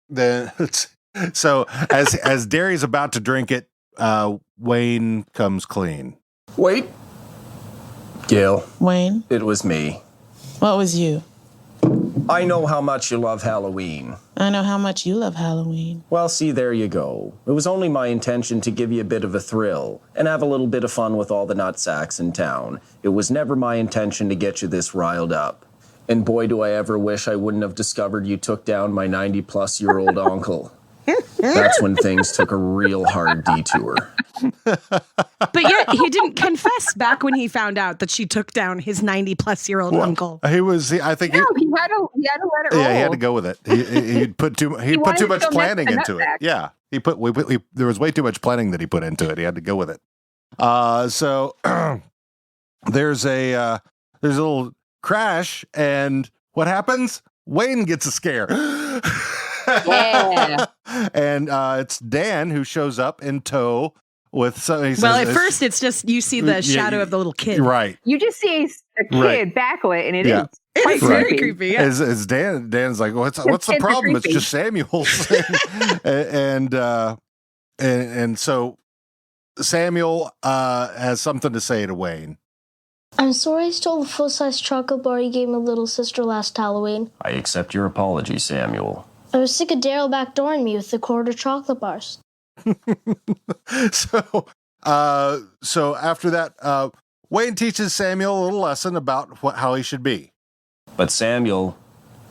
then so as Derry's about to drink it, Wayne comes clean. Wait. Gail. Wayne? It was me. What was you? I know how much you love Halloween. I know how much you love Halloween. Well, see, there you go. It was only my intention to give you a bit of a thrill and have a little bit of fun with all the nutsacks in town. It was never my intention to get you this riled up. And boy, do I ever wish I wouldn't have discovered you took down my 90-plus-year-old uncle. That's when things took a real hard detour. But yet he didn't confess back when he found out that she took down his 90-plus-year-old uncle. He was. I think. No, he had to let it roll. Yeah, he had to go with it. He put too much planning into it. Yeah, there was way too much planning that he put into it. He had to go with it. So there's a little crash, and what happens? Wayne gets a scare. Yeah. And it's Dan who shows up in tow with something. Well, at first it's just you see the shadow of the little kid. Right. You just see a kid backlit, and it is quite very creepy. Yeah. As Dan's like, what's the problem? It's just Samuel's. and so Samuel has something to say to Wayne. I'm sorry I stole the full-size chocolate bar you gave my little sister last Halloween. I accept your apology, Samuel. I was sick of Daryl backdooring me with the quarter chocolate bars. So after that, Wayne teaches Samuel a little lesson about how he should be. But Samuel,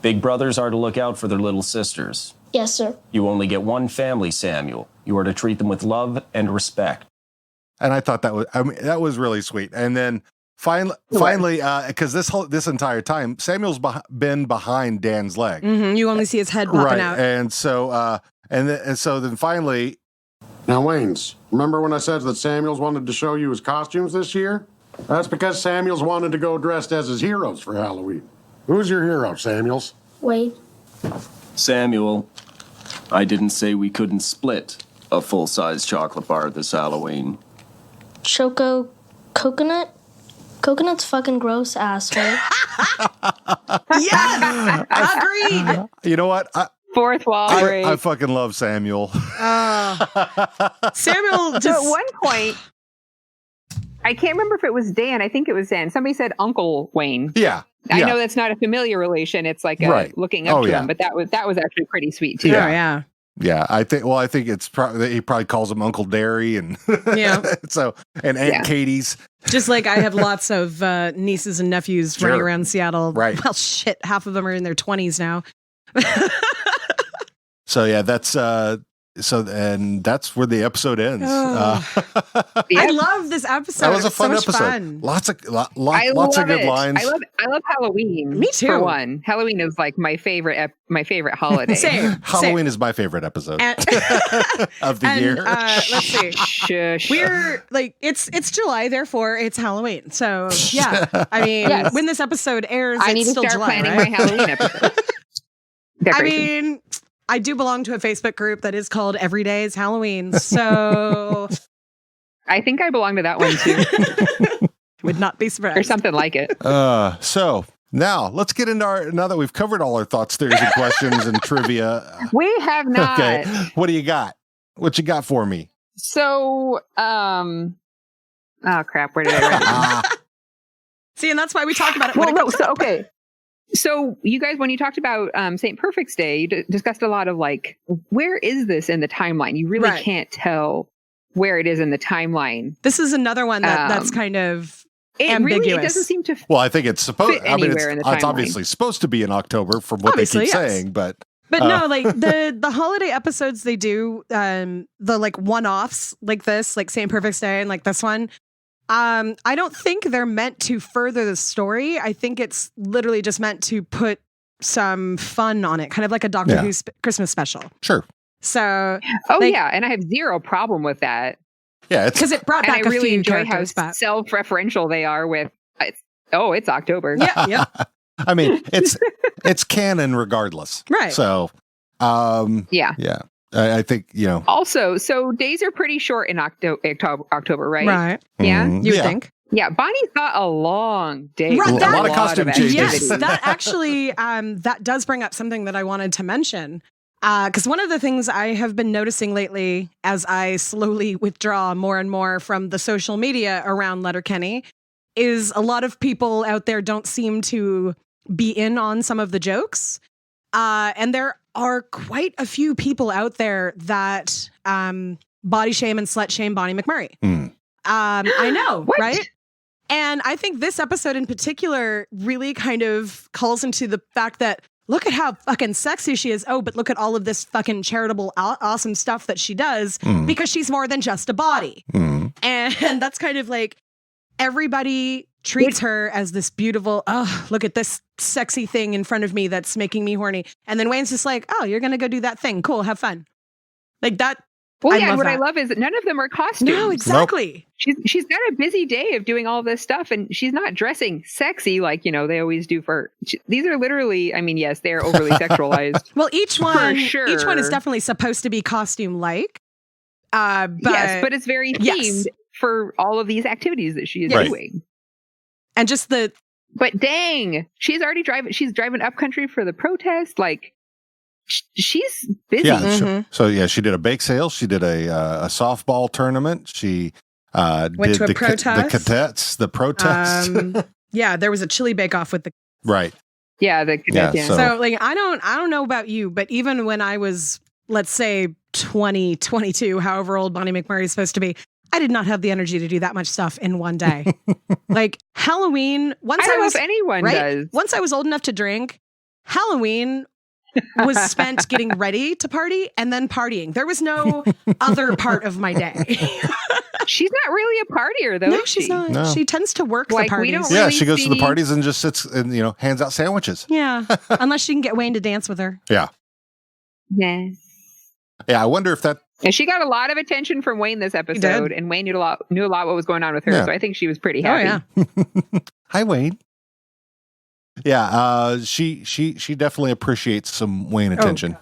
big brothers are to look out for their little sisters. Yes, sir. You only get one family, Samuel. You are to treat them with love and respect. And I thought that was really sweet. And then finally, because this entire time, Samuel's been behind Dan's leg. Mm-hmm. You only see his head popping out. And so, so then finally. Now, Waynes, remember when I said that Samuels wanted to show you his costumes this year? That's because Samuels wanted to go dressed as his heroes for Halloween. Who's your hero, Samuels? Wade. Samuel, I didn't say we couldn't split a full-size chocolate bar this Halloween. Choco coconut? Coconut's fucking gross, asshole. Yes! Agreed! You know what? Fourth wall break. I fucking love Samuel. Samuel just... So at one point, I can't remember if it was Dan. I think it was Dan. Somebody said Uncle Wayne. Yeah. I know that's not a familiar relation. It's like looking up to him, but that was actually pretty sweet too. Yeah. Oh, yeah. Yeah, I think it's he probably calls him Uncle Derry and and Aunt Katie's. Just like I have lots of nieces and nephews running around Seattle. Right. Well, shit, half of them are in their 20s now. So yeah, that's and that's where the episode ends. I love this episode. That was a fun episode. Fun. Lots of good lines. I love Halloween. Me too. For one, Halloween is like my favorite holiday. Halloween is my favorite episode of the year. Let's see. Shush. We're like it's July, therefore it's Halloween. So yeah, I mean, when this episode airs, I need to still start July, planning right? my Halloween episode. I mean, I do belong to a Facebook group that is called Every Day is Halloween. So I think I belong to that one too. Would not be surprised. Or something like it. So now let's get into now that we've covered all our thoughts, theories, and questions and trivia. We have not. Okay. What do you got? What you got for me? So, oh crap, where did I write it? See, and that's why we talk about it. Okay. So you guys, when you talked about St. Perfect's Day, you discussed a lot of like, where is this in the timeline? You really can't tell where it is in the timeline. This is another one that's kind of ambiguous. Really, it doesn't seem to. Well, I think it's supposed. I mean, it's obviously supposed to be in October from what they keep saying, but no, like the holiday episodes they do, the like one-offs like this, like St. Perfect's Day and like this one. I don't think they're meant to further the story. I think it's literally just meant to put some fun on it, kind of like a Doctor Who Christmas special. Sure. So, and I have zero problem with that. Yeah, because it brought back I really few enjoy how characters back. self-referential they are with. It's October. Yeah. I mean, it's canon regardless. Right. So, yeah. I think, Also, so days are pretty short in October, right? Right. Yeah. You would think. Yeah. Bonnie's got a long day. Right, a lot of costume changes. Yes, that actually, that does bring up something that I wanted to mention. Because one of the things I have been noticing lately as I slowly withdraw more and more from the social media around Letterkenny is a lot of people out there don't seem to be in on some of the jokes. And there are quite a few people out there that body shame and slut shame Bonnie McMurray. I know, right? And I think this episode in particular really kind of calls into the fact that look at how fucking sexy she is. Oh, but look at all of this fucking charitable, awesome stuff that she does because she's more than just a body. And that's kind of like everybody treats her as this beautiful, oh, look at this sexy thing in front of me that's making me horny. And then Wayne's just like, oh, you're going to go do that thing. Cool. Have fun. Like that. Well, yeah, what I love is that none of them are costumes. No, exactly. Nope. She's got a busy day of doing all this stuff, and she's not dressing sexy like, they always do these are literally, I mean, yes, they are overly sexualized. Well, each one is definitely supposed to be costume-like. Yes, but it's very themed for all of these activities that she is doing. And just but dang, she's driving up country for the protest. Like, she's busy. Yeah. So she did a bake sale. She did a softball tournament. She went to a protest. The protest. Yeah, there was a chili bake-off with the right. Yeah, the cadets. Yeah, so like I don't know about you, but even when I was, let's say 20, 22, however old Bonnie McMurray is supposed to be, I did not have the energy to do that much stuff in one day. Like Halloween, once I don't know if anyone does. Once I was old enough to drink, Halloween was spent getting ready to party and then partying. There was no other part of my day. She's not really a partier, though. No, she's not. No. She tends to work the parties. She goes to the parties and just sits and hands out sandwiches. Yeah, unless she can get Wayne to dance with her. Yeah. Yes. Yeah, I wonder if that. And she got a lot of attention from Wayne this episode, and Wayne knew a lot what was going on with her. Yeah. So I think she was pretty happy. Oh, yeah. Hi, Wayne. Yeah, she definitely appreciates some Wayne attention.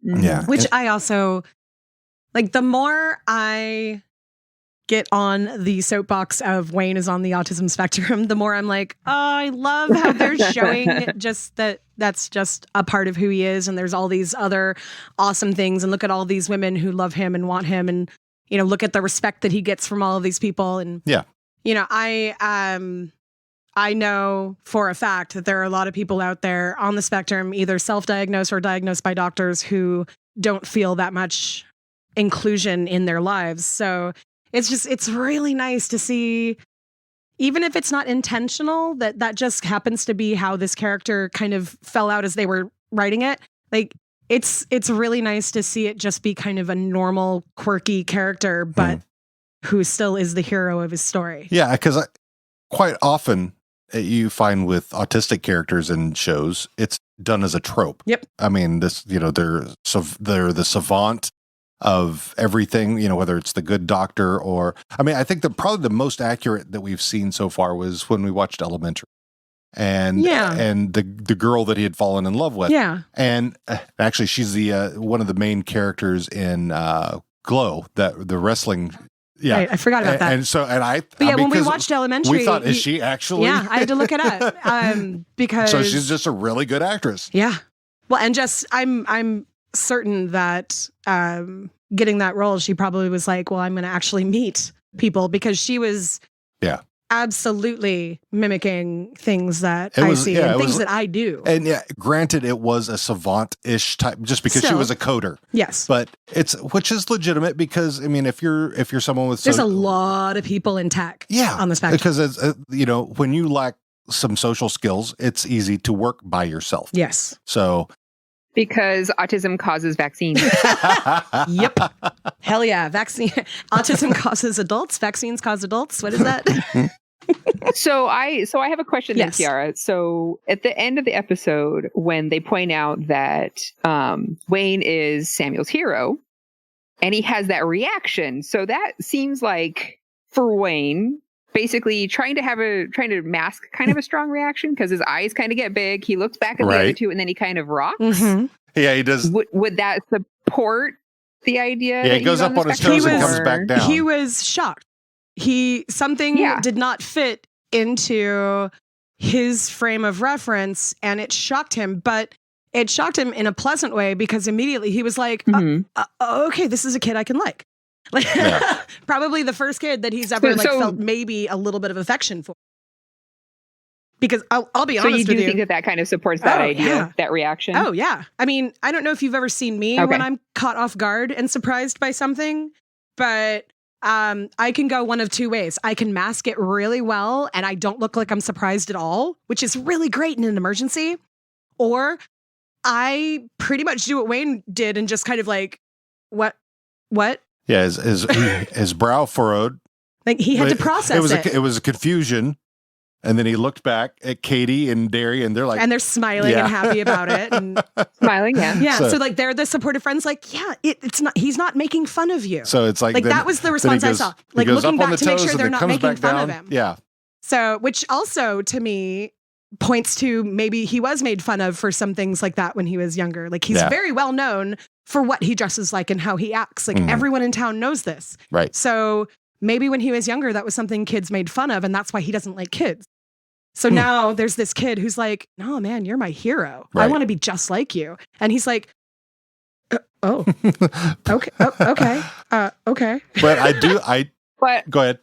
Yeah, which I also like. The more I get on the soapbox of Wayne is on the autism spectrum, the more I'm like, oh, I love how they're showing just that's just a part of who he is, and there's all these other awesome things, and look at all these women who love him and want him, and look at the respect that he gets from all of these people, and I know for a fact that there are a lot of people out there on the spectrum, either self-diagnosed or diagnosed by doctors, who don't feel that much inclusion in their lives. So it's really nice to see, even if it's not intentional, that just happens to be how this character kind of fell out as they were writing it. Like, it's really nice to see it just be kind of a normal, quirky character, but who still is the hero of his story. Yeah, because quite often you find with autistic characters in shows, it's done as a trope. Yep. I mean, they're the savant of everything, whether it's the good doctor or, I mean, I think probably the most accurate that we've seen so far was when we watched Elementary. And the girl that he had fallen in love with. Yeah. And actually, she's the one of the main characters in Glow, the wrestling. Yeah, right, I forgot about that. But when we watched Elementary, we thought, is she actually? Yeah, I had to look it up because. So she's just a really good actress. Yeah, well, and just I'm certain that getting that role, she probably was like, well, I'm going to actually meet people, because she was. Yeah. Absolutely mimicking things that I see and things that I do. And granted, it was a savant-ish type, just because she was a coder. Yes, but which is legitimate, because I mean, if you're someone with there's a lot of people in tech, on the spectrum, because when you lack some social skills, it's easy to work by yourself. Yes, so. Because autism causes vaccines. Yep. Hell yeah. Autism causes adults. Vaccines cause adults. What is that? So I have a question then, Kiara. So at the end of the episode, when they point out that Wayne is Samuel's hero, and he has that reaction. So that seems like, for Wayne, basically trying to mask kind of a strong reaction because his eyes kind of get big. He looks back at the other two and then he kind of rocks. Mm-hmm. Yeah, he does. Would that support the idea? Yeah, he goes up on his toes and comes back down. He was shocked. Something did not fit into his frame of reference, and it shocked him. But it shocked him in a pleasant way because immediately he was like, "Okay, this is a kid I can like." Probably the first kid that he's ever felt maybe a little bit of affection for. Because I'll be honest with you. So you do think that kind of supports that idea, that reaction? Oh, yeah. I mean, I don't know if you've ever seen me when I'm caught off guard and surprised by something, but I can go one of two ways. I can mask it really well and I don't look like I'm surprised at all, which is really great in an emergency. Or I pretty much do what Wayne did and just kind of like, what? Yeah, his brow furrowed. Like he had to process it. It was a confusion. And then he looked back at Katie and Derry, and they're like, and they're smiling and happy about it, and smiling, yeah. So like they're the supportive friends. Like, it's not. He's not making fun of you. So it's like that was the response I saw. Like looking back to make sure they're not making fun of him. Yeah. So, which also to me points to maybe he was made fun of for some things like that when he was younger. Like he's very well known for what he dresses like and how he acts. Like everyone in town knows this. Right. So maybe when he was younger, that was something kids made fun of, and that's why he doesn't like kids. So now there's this kid who's like, "No, man, you're my hero. Right. I want to be just like you." And he's like, okay, okay. But go ahead.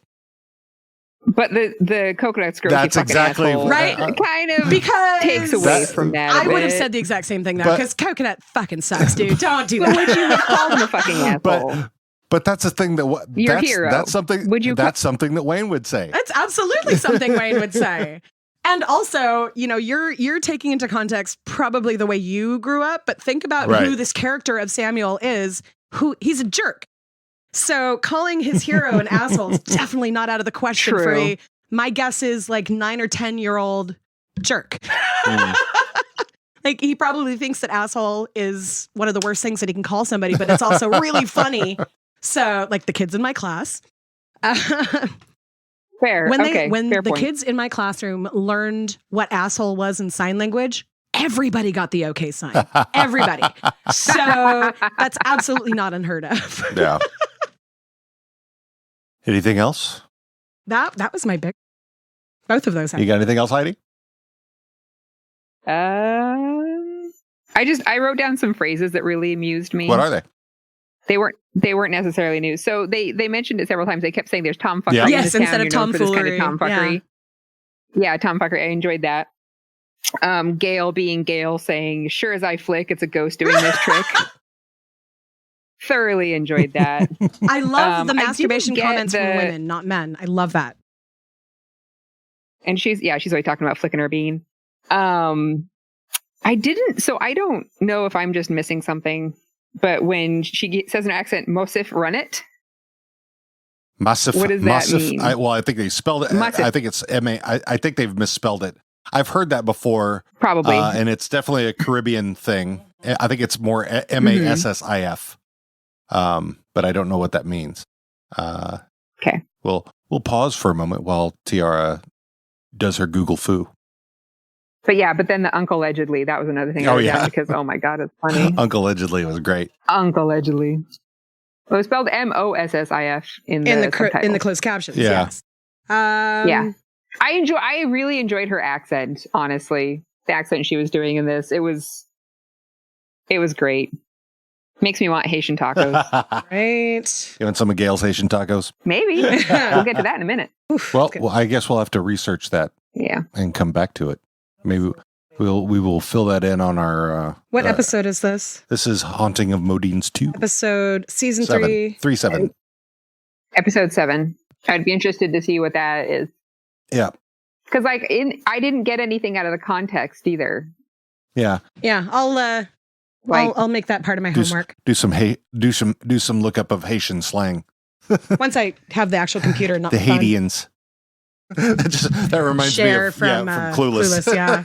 But the coconut skirt. That's exactly right. Kind of because takes away from that. I would have said the exact same thing though, because coconut fucking sucks, dude. Don't do that. Would you have called him a fucking asshole? But that's the thing your hero. That's something. That's something that Wayne would say. That's absolutely something Wayne would say. And also, you're taking into context probably the way you grew up, but think about who this character of Samuel is. Who he's a jerk. So calling his hero an asshole is definitely not out of the question for my guess is like 9 or 10-year-old jerk. Like he probably thinks that asshole is one of the worst things that he can call somebody, but it's also really funny. So like the kids in my class. Fair. When Fair the point. kids in my classroom learned what asshole was in sign language, everybody got the okay sign. Everybody. So that's absolutely not unheard of. Yeah. Anything else? That was my big. Both of those. You got anything else, Heidi? I wrote down some phrases that really amused me. What are they? They weren't necessarily new. So they mentioned it several times. They kept saying there's tomfuckery in yes, this instead town. of Kind tomfoolery. of tomfuckery. Yeah, tomfuckery. I enjoyed that. Gail being Gail saying, "Sure as I flick, it's a ghost doing this trick." Thoroughly enjoyed that. I love the masturbation comments from women, not men. I love that. And she's always talking about flicking her bean. I don't know if I'm just missing something. But when she says an accent, Mosif run it. Massif. What does that mean? I think they spelled it. I think it's M-A. I think they've misspelled it. I've heard that before. Probably. And it's definitely a Caribbean thing. I think it's more Massif. But I don't know what that means. Okay. We'll pause for a moment while Tiara does her Google foo. But then the Uncle Allegedly, that was another thing. Because, oh my God, it's funny. Uncle Allegedly was great. Uncle Allegedly. It was spelled Mossif in the closed captions. Yeah. Yes. Yeah. I really enjoyed her accent, honestly. The accent she was doing in this. It was great. Makes me want Haitian tacos. Right. You want some of Gail's Haitian tacos? Maybe. We'll get to that in a minute. Well, I guess we'll have to research that. Yeah. And come back to it. Maybe we will fill that in on our... what episode is this? This is Haunting of MoDean's 2. Season 3. 3-7. Episode 7. I'd be interested to see what that is. Yeah. Because I didn't get anything out of the context either. Yeah. Yeah. I'll make that part of my homework. Do some lookup of Haitian slang. Once I have the actual computer, not the Haitians. that reminds me of from Clueless. Yeah.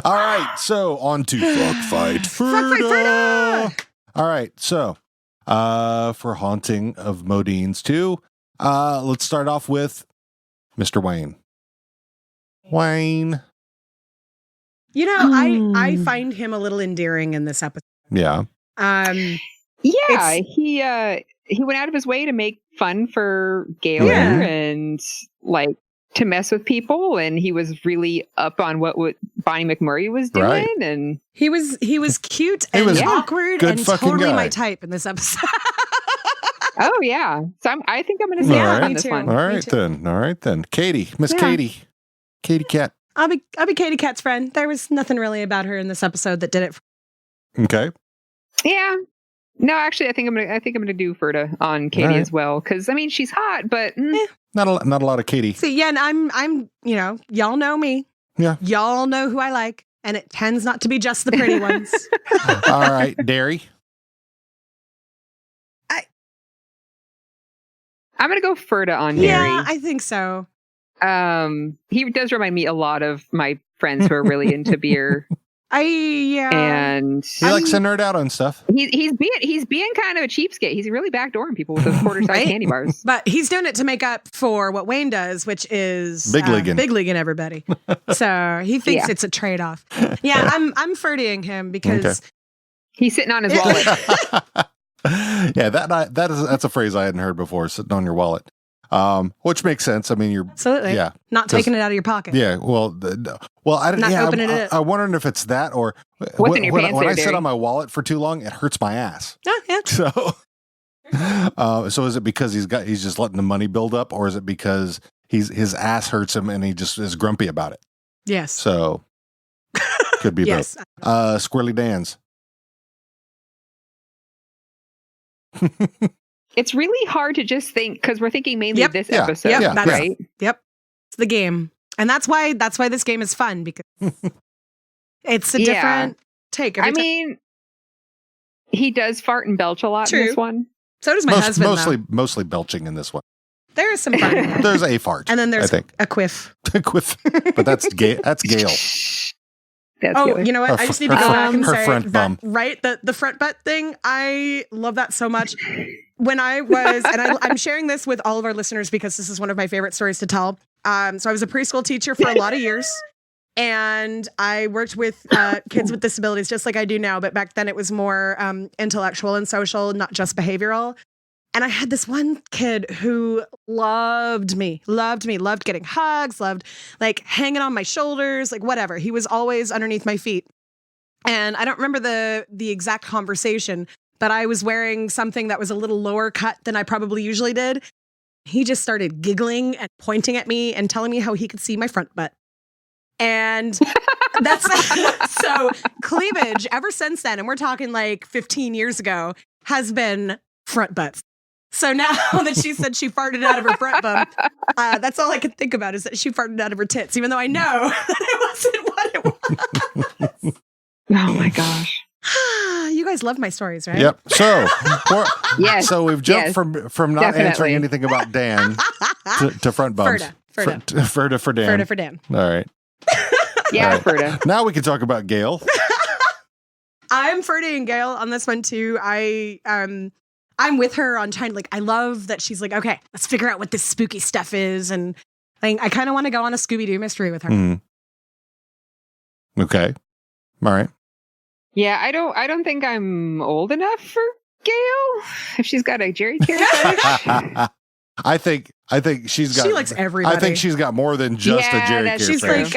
All right, so on to Fuck Fight Frida. All right, so for Haunting of MoDean's 2, Let's start off with Mr. Wayne. Wayne. You know, I find him a little endearing in this episode. Yeah. He went out of his way to make fun for Gail and like to mess with people, and he was really up on what Bonnie McMurray was doing, Right. and he was cute and awkward and totally my type in this episode. Oh yeah, so I think I'm going to say on this one. All right then, Katie, Miss Katie Cat. I'll be Katie Cat's friend. There was nothing really about her in this episode that did it. Okay. Yeah. No, actually, I think I'm gonna do Ferda on Katie as well, because I mean she's hot, but not a lot of Katie. See, yeah, and I'm y'all know me. Yeah. Y'all know who I like, and it tends not to be just the pretty ones. All right, Derry. I'm gonna go Ferda on Derry. Yeah, I think so. He does remind me a lot of my friends who are really into beer. He And likes to nerd out on stuff. He's being kind of a cheapskate. He's really backdooring people with those quarter-sized candy bars. But he's doing it to make up for what Wayne does, which is big leaguing everybody. So he thinks it's a trade-off. Yeah, I'm Ferdying him because he's sitting on his wallet. Yeah, that's a phrase I hadn't heard before. Sitting on your wallet. Which makes sense. I mean, you're absolutely not taking it out of your pocket. Yeah, well, I didn't. Not opening it. I wondered if it's that or what's in your pants when there, I sit Derry? on my wallet for too long, it hurts my ass. Oh, yeah. So is it because he's just letting the money build up, or is it because his ass hurts him and he just is grumpy about it? Yes. So could be yes. both. Squirrely Dan's. It's really hard to just think because we're thinking mainly of this episode, right? Yep, it's the game, and that's why this game is fun because it's a different take. I mean, he does fart and belch a lot in this one. So does my husband. Mostly belching in this one. There is some fart. There's a fart, and then there's a quiff. A quiff, but that's Gail. Oh, you know what? I just need to go back and say front bum. Right? The front butt thing. I love that so much. When I was, and I'm sharing this with all of our listeners because this is one of my favorite stories to tell. So I was a preschool teacher for a lot of years, and I worked with kids with disabilities just like I do now. But back then it was more intellectual and social, not just behavioral. And I had this one kid who loved me, loved getting hugs, loved like hanging on my shoulders, like whatever. He was always underneath my feet. And I don't remember the exact conversation, but I was wearing something that was a little lower cut than I probably usually did. He just started giggling and pointing at me and telling me how he could see my front butt. And that's so cleavage ever since then. And we're talking like 15 years ago has been front butts. So now that she said she farted out of her front bum, that's all I could think about is that she farted out of her tits, even though I know that it wasn't what it was. Oh my gosh. You guys love my stories, right? Yep. So, so we've jumped from not definitely. answering anything about Dan to front bums. Ferda for Dan. Ferda for Dan. All right. Yeah, all right. Ferda. Now we can talk about Gail. I'm Ferda and Gail on this one too. I'm with her on trying to, like, I love that she's like, okay, let's figure out what this spooky stuff is. And I kind of want to go on a Scooby-Doo mystery with her. Mm. Okay. All right. Yeah, I don't think I'm old enough for Gail. If she's got a Jerry Care fetish. I think she's got. She likes everybody. I think she's got more than just a Jerry Care she's fetish.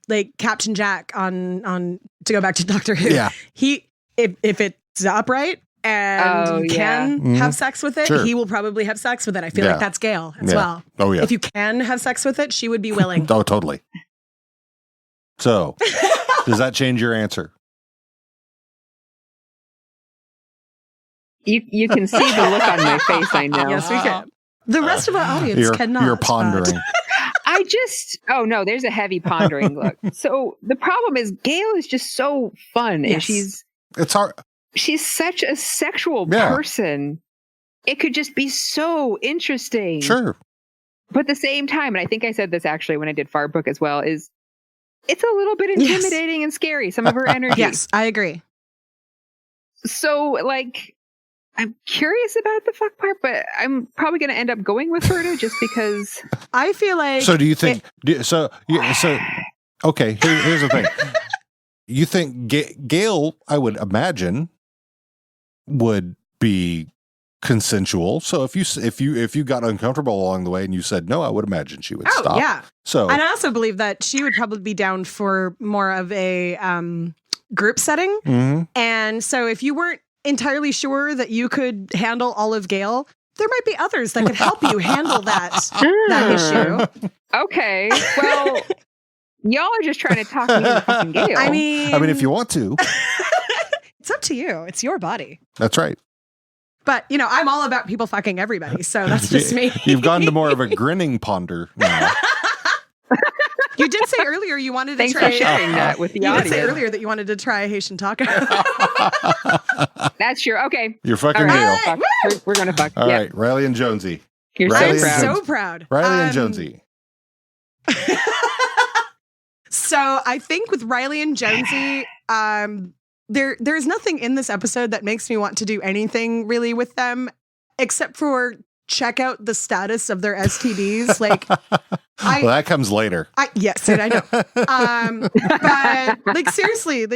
like Captain Jack on to go back to Doctor Who. Yeah. If it's upright and you can have sex with it, he will probably have sex with it. I feel like that's Gail as well. Oh yeah. If you can have sex with it, she would be willing. Oh, totally. So, does that change your answer? You can see the look on my face, I know. Yes, we can. The rest of our audience cannot. You're pondering. No, there's a heavy pondering look. So the problem is Gail is just so fun, and it's hard. She's such a sexual person. It could just be so interesting. Sure. But at the same time, and I think I said this actually when I did Far Book as well, is it's a little bit intimidating and scary, some of her energy. Yes, I agree. So, like, I'm curious about the fuck part, but I'm probably going to end up going with Ferda just because. I feel like. So do you think? Okay. Here's the thing. You think Gail? I would imagine would be consensual. So if you got uncomfortable along the way and you said no, I would imagine she would stop. Yeah. So and I also believe that she would probably be down for more of a group setting. Mm-hmm. And so if you weren't entirely sure that you could handle all of Gail, there might be others that could help you handle that issue. Okay. Well, y'all are just trying to talk me into fucking Gail. I mean, if you want to. It's up to you. It's your body. That's right. But, I'm all about people fucking everybody, so that's just me. You've gone to more of a grinning ponder now. You did say earlier you wanted to Thanks try... for sharing that with the you audience. You did say earlier that you wanted to try Haitian taco. That's true. Okay. You're fucking Gail. Gail. We're going to fuck. All right. Riley and Jonesy. You're so proud. Riley and Jonesy. So I think with Riley and Jonesy, there's nothing in this episode that makes me want to do anything really with them, except for check out the status of their STDs. Well, that comes later. Yes, I know. But seriously,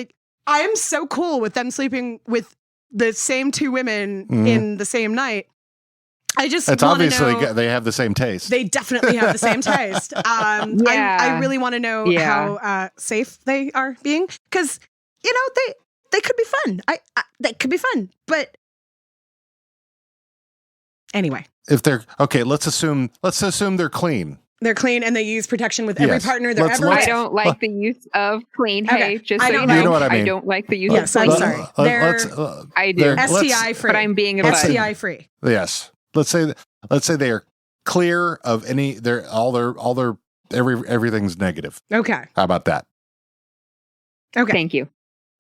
I am so cool with them sleeping with the same two women in the same night. It's obviously they have the same taste. They definitely have the same taste. I really want to know how safe they are being, because they could be fun. They could be fun, but anyway. If they're okay, let's assume they're clean. They're clean and they use protection with every partner they're ever with. I don't like the use of clean. Hey, just so you know what I mean. I don't like the use of clean. I'm sorry. I do. STI free. But I'm being a STI free. Yes. Let's say they are clear of any everything's negative. Okay. How about that? Okay. Thank you.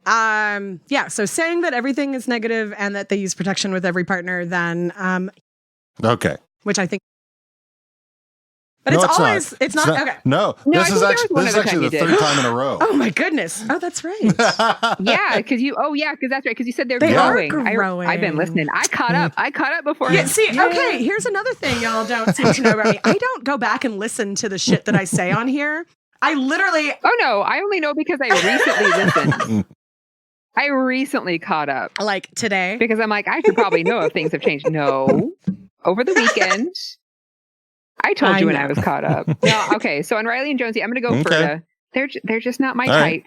So saying that everything is negative and that they use protection with every partner, then okay. Which I think. But it's not okay. No, this is actually the third time in a row. Oh my goodness. Oh, that's right. Yeah, because that's right. Because you said they're growing. I've been listening. I caught up before. Yeah, okay, here's another thing y'all don't seem to know about me. I don't go back and listen to the shit that I say on here. I literally. Oh no, I only know because I recently listened. I recently caught up. Like today? Because I'm like, I should probably know if things have changed. No. Over the weekend. I told you when I was caught up. No, okay. So on Riley and Jonesy, I'm going to go Ferda. They're just not my type.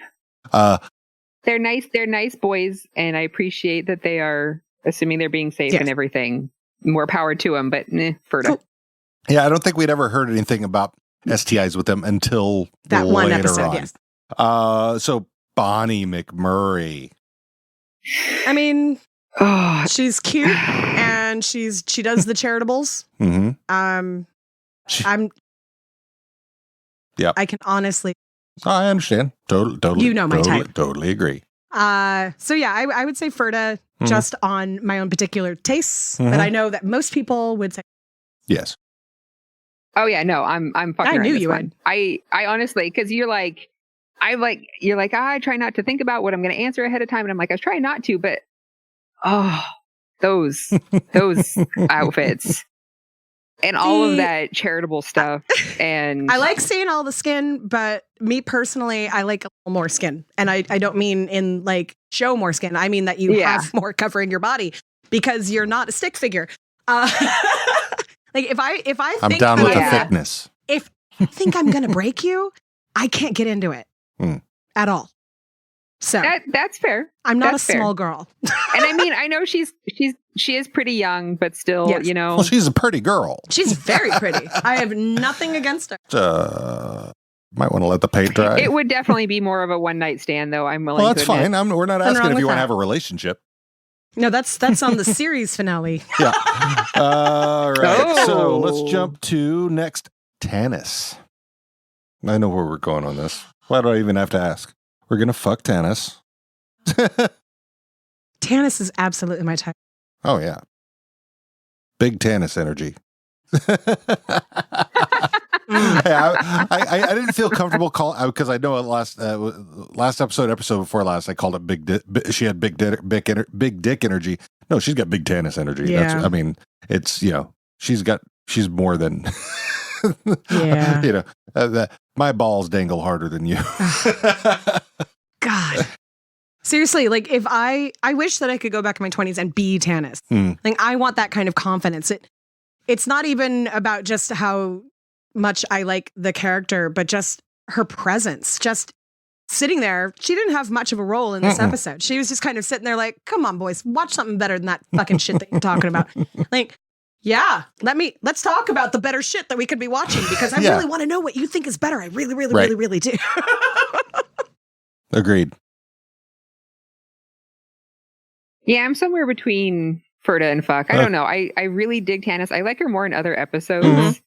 They're nice boys, and I appreciate that they are assuming they're being safe and everything. More power to them, but Ferda. Cool. Yeah, I don't think we'd ever heard anything about STIs with them until that later one episode. On. Yes. So Bonnie McMurray. I mean, she's cute and she does the charitables. Mm-hmm. I can honestly. I understand. Totally. You know my type. Totally agree. So yeah, I would say Ferda just on my own particular tastes, but I know that most people would say yes. Oh yeah, no, I'm fucking. I knew you would. I honestly, because you're like, I try not to think about what I'm going to answer ahead of time, and I'm like, I try not to, but those outfits. And all of that charitable stuff. And I like seeing all the skin, but me personally, I like a little more skin. And I don't mean in show more skin. I mean that you have more covering your body because you're not a stick figure. If I think I'm down with the thickness. If I think I'm going to break you, I can't get into it at all. So that's fair. I'm not a small girl. And I mean, I know she is pretty young, but still, Well, she's a pretty girl. She's very pretty. I have nothing against her. Might want to let the paint dry. It would definitely be more of a one night stand, though. I'm willing. Well, that's to admit. fine. We're not asking if you want to have a relationship. No, that's on the series finale. Yeah. All right. So let's jump to next. Tanis. I know where we're going on this. Why do I even have to ask? We're going to fuck Tanis. Tanis is absolutely my type. Oh, yeah. Big Tanis energy. I didn't feel comfortable calling because I know last episode before last, I called it big. She had big dick energy. No, she's got big Tannis energy. Yeah. It's, she's more than, yeah. My balls dangle harder than you. God. Seriously, like if I wish that I could go back in my 20s and be Tannis. Like I want that kind of confidence. It's not even about just how much I like the character, but just her presence. Just sitting there. She didn't have much of a role in this episode. She was just kind of sitting there like, come on, boys, watch something better than that fucking shit that you're talking about. Like, yeah, let's talk about the better shit that we could be watching because I really want to know what you think is better. I really, really, really, really do. Agreed. Yeah, I'm somewhere between Ferda and Fuck. I don't know. I really dig Tannis. I like her more in other episodes.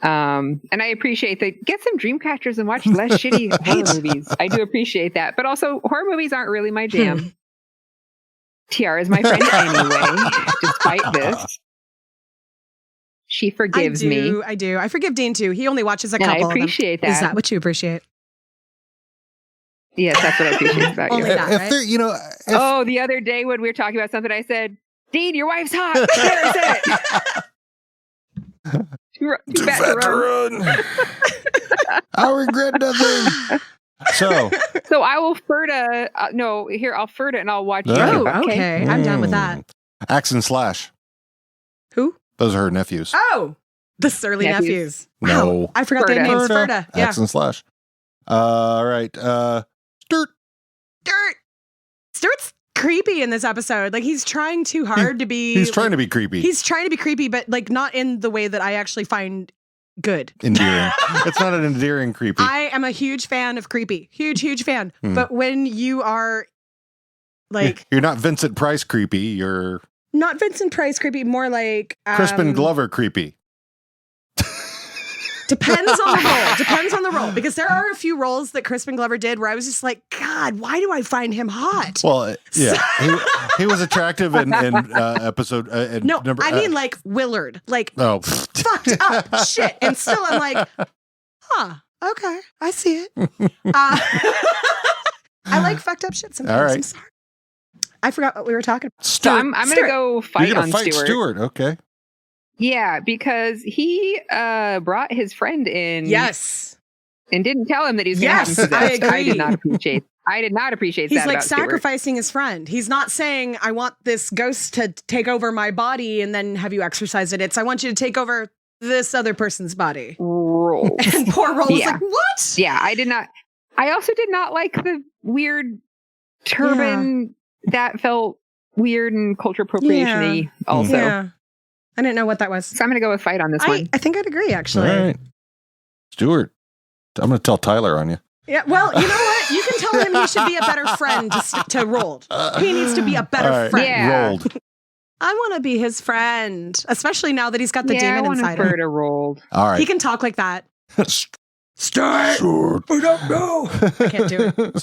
And I appreciate that. Get some Dreamcatchers and watch less shitty horror movies. I do appreciate that. But also, horror movies aren't really my jam. Tiara is my friend anyway, despite this. She forgives me. I do. I forgive Dean too. He only watches a couple. And I appreciate that. Is that what you appreciate? Yes, that's what I appreciate about you. Only that, right? The other day when we were talking about something, I said, Dean, your wife's hot. I said it. Too bad to run. I regret nothing. So I will Ferda. I'll Ferda and I'll watch you. Oh, okay. I'm done with that. Axe and Slash. Who? Those are her nephews. Oh, the Surly nephews. No. Wow. I forgot their names. Ferda. Yeah. Axe and Slash. All right. Dirt. Stuart's creepy in this episode. Like he's trying too hard to be. He's trying to be creepy. He's trying to be creepy, but like not in the way that I actually find good. Endearing. It's not an endearing creepy. I am a huge fan of creepy. Huge fan. But when you are like, you're not Vincent Price creepy. You're not Vincent Price creepy. More like Crispin Glover creepy. Depends on the role. Because there are a few roles that Crispin Glover did where I was just like, God, why do I find him hot? Well, yeah, he was attractive in episode. Like Willard, like fucked up shit, and still I'm like, okay, I see it. I like fucked up shit sometimes. All right. I'm sorry. I forgot what we were talking about. So I'm going to go fight on Stuart. Okay. Yeah, because he brought his friend in. Yes. And didn't tell him that he was going to have him possessed. I agree. I did not appreciate He's that like about sacrificing his friend. He's not saying, I want this ghost to take over my body and then have you exercise it. It's, I want you to take over this other person's body. Roll. And poor Roll was like, what? Yeah, I also did not like the weird turban. That felt weird and culture appropriation-y also. Yeah. I didn't know what that was. So I'm going to go with fight on this one. I think I'd agree, actually. All right. Stuart, I'm going to tell Tyler on you. Yeah, well, you know what? You can tell him he should be a better friend to Rolled. He needs to be a better friend. Yeah. Rolled. I want to be his friend, especially now that he's got the demon inside him. To Rolled. All right. He can talk like that. Stuart. I don't know. I can't do it.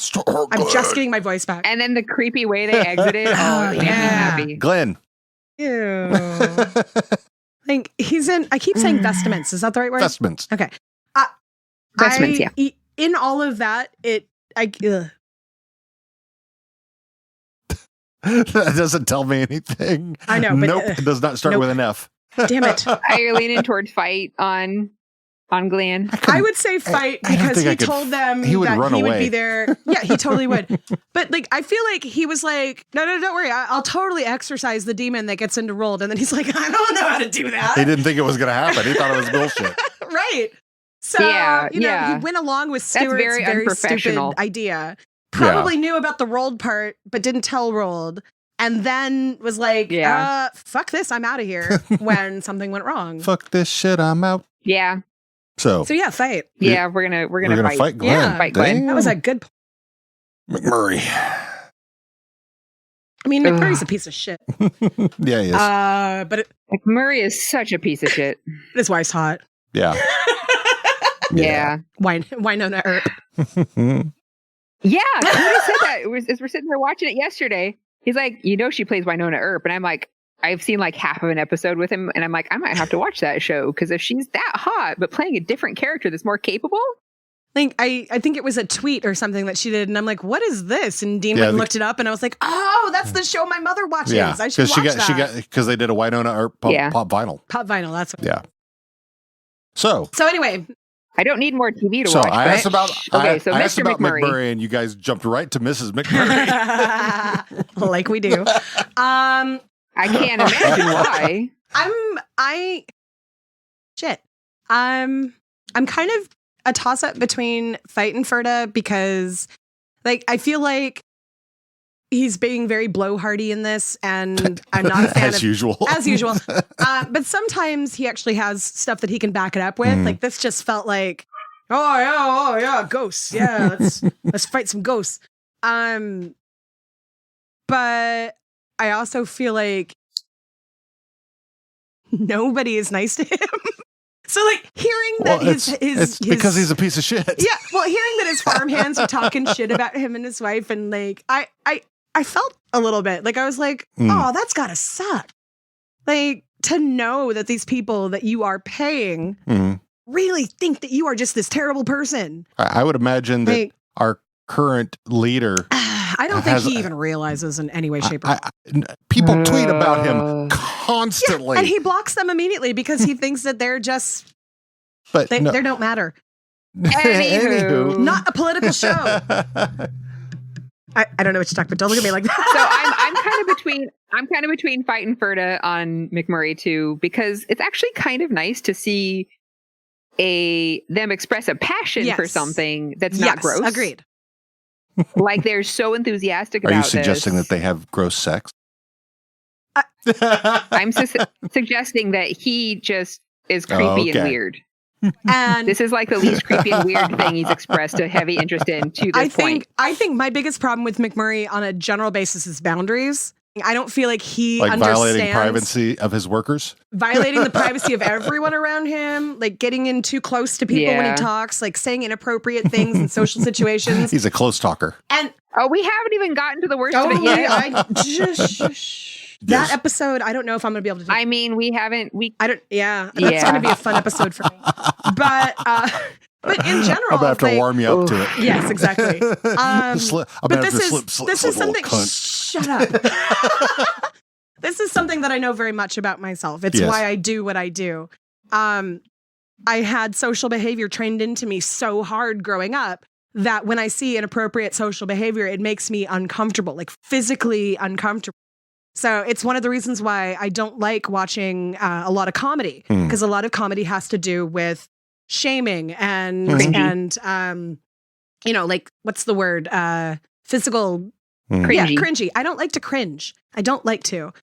I'm just getting my voice back. And then the creepy way they exited. Happy. Glenn. Ew. Like he's in. I keep saying vestments. Is that the right word? Vestments. Okay. Vestments. Yeah. In all of that, that doesn't tell me anything. I know. But, nope. It does not start with an F. Damn it. You're leaning toward fight on Glenn. I would say fight because he told them he would that run he away. would be there. Yeah, he totally would. But like, I feel like he was like, no, don't worry. I'll totally exorcise the demon that gets into Rolled. And then he's like, I don't know how to do that. He didn't think it was going to happen. He thought it was bullshit. Right. So, he went along with Stuart's very stupid idea. Probably knew about the Rolled part, but didn't tell Rolled. And then was like, fuck this, I'm out of here when something went wrong. Fuck this shit, I'm out. Yeah. So yeah, fight. Yeah, we're gonna fight Glenn. Yeah, fight Glenn. That was a good McMurray. I mean, McMurray's a piece of shit. Yeah, he is. But McMurray is such a piece of shit. His wife's hot. Yeah. Yeah. Winona Earp. Yeah, Cody said that as we're sitting there watching it yesterday. He's like, she plays Winona Earp, and I'm like, I've seen like half of an episode with him, and I'm like, I might have to watch that show because if she's that hot but playing a different character that's more capable, Like I think it was a tweet or something that she did, and I'm like, "What is this?" And Dean went and looked it up, and I was like, "Oh, that's the show my mother watches. I should watch that." She got because they did a Winona or pop vinyl. Pop vinyl. That's what. Yeah. So anyway, I don't need more TV to so watch. I asked about okay. So I asked Mr. about McMurray, and you guys jumped right to Mrs. McMurray, like we do. I can't imagine why. I'm kind of a toss up between Fight and Ferda because, like, I feel like he's being very blowhardy in this, and I'm not a fan as usual. But sometimes he actually has stuff that he can back it up with. Like this just felt like, oh yeah, ghosts. Yeah, let's fight some ghosts. But I also feel like nobody is nice to him. So, like, hearing that it's because he's a piece of shit. Yeah, well, hearing that his farmhands are talking shit about him and his wife, and like, I felt a little bit like I was like, oh, that's gotta suck. Like to know that these people that you are paying really think that you are just this terrible person. I would imagine that our current leader. I don't think he even realizes in any way, shape, or form. People tweet about him constantly. Yeah, and he blocks them immediately because he thinks that they're just, they don't matter. Anywho. Not a political show. I don't know what you're talking about. Don't look at me like that. So I'm kind of between Fight and Ferda on McMurray too, because it's actually kind of nice to see them express a passion for something that's not gross. Agreed. Like they're so enthusiastic about it. Are you suggesting that they have gross sex? I'm suggesting that he just is creepy and weird. And this is like the least creepy and weird thing he's expressed a heavy interest in to this point. I think my biggest problem with McMurray on a general basis is boundaries. I don't feel like he understands violating privacy of his workers, violating the privacy of everyone around him, like getting in too close to people when he talks, like saying inappropriate things in social situations. He's a close talker. And we haven't even gotten to the worst of it yet. That episode, I don't know if I'm going to be able to do. I mean, we haven't. That's going to be a fun episode for me. But in general, I'm going to have to warm you up to it. Yes, exactly. But this is something. Shut up. This is something that I know very much about myself. It's why I do what I do. I had social behavior trained into me so hard growing up that when I see inappropriate social behavior, it makes me uncomfortable, like physically uncomfortable. So it's one of the reasons why I don't like watching a lot of comedy, because a lot of comedy has to do with shaming and you know, like what's the word? Physical. Cringy. Yeah, cringy. I don't like to cringe. I don't like to.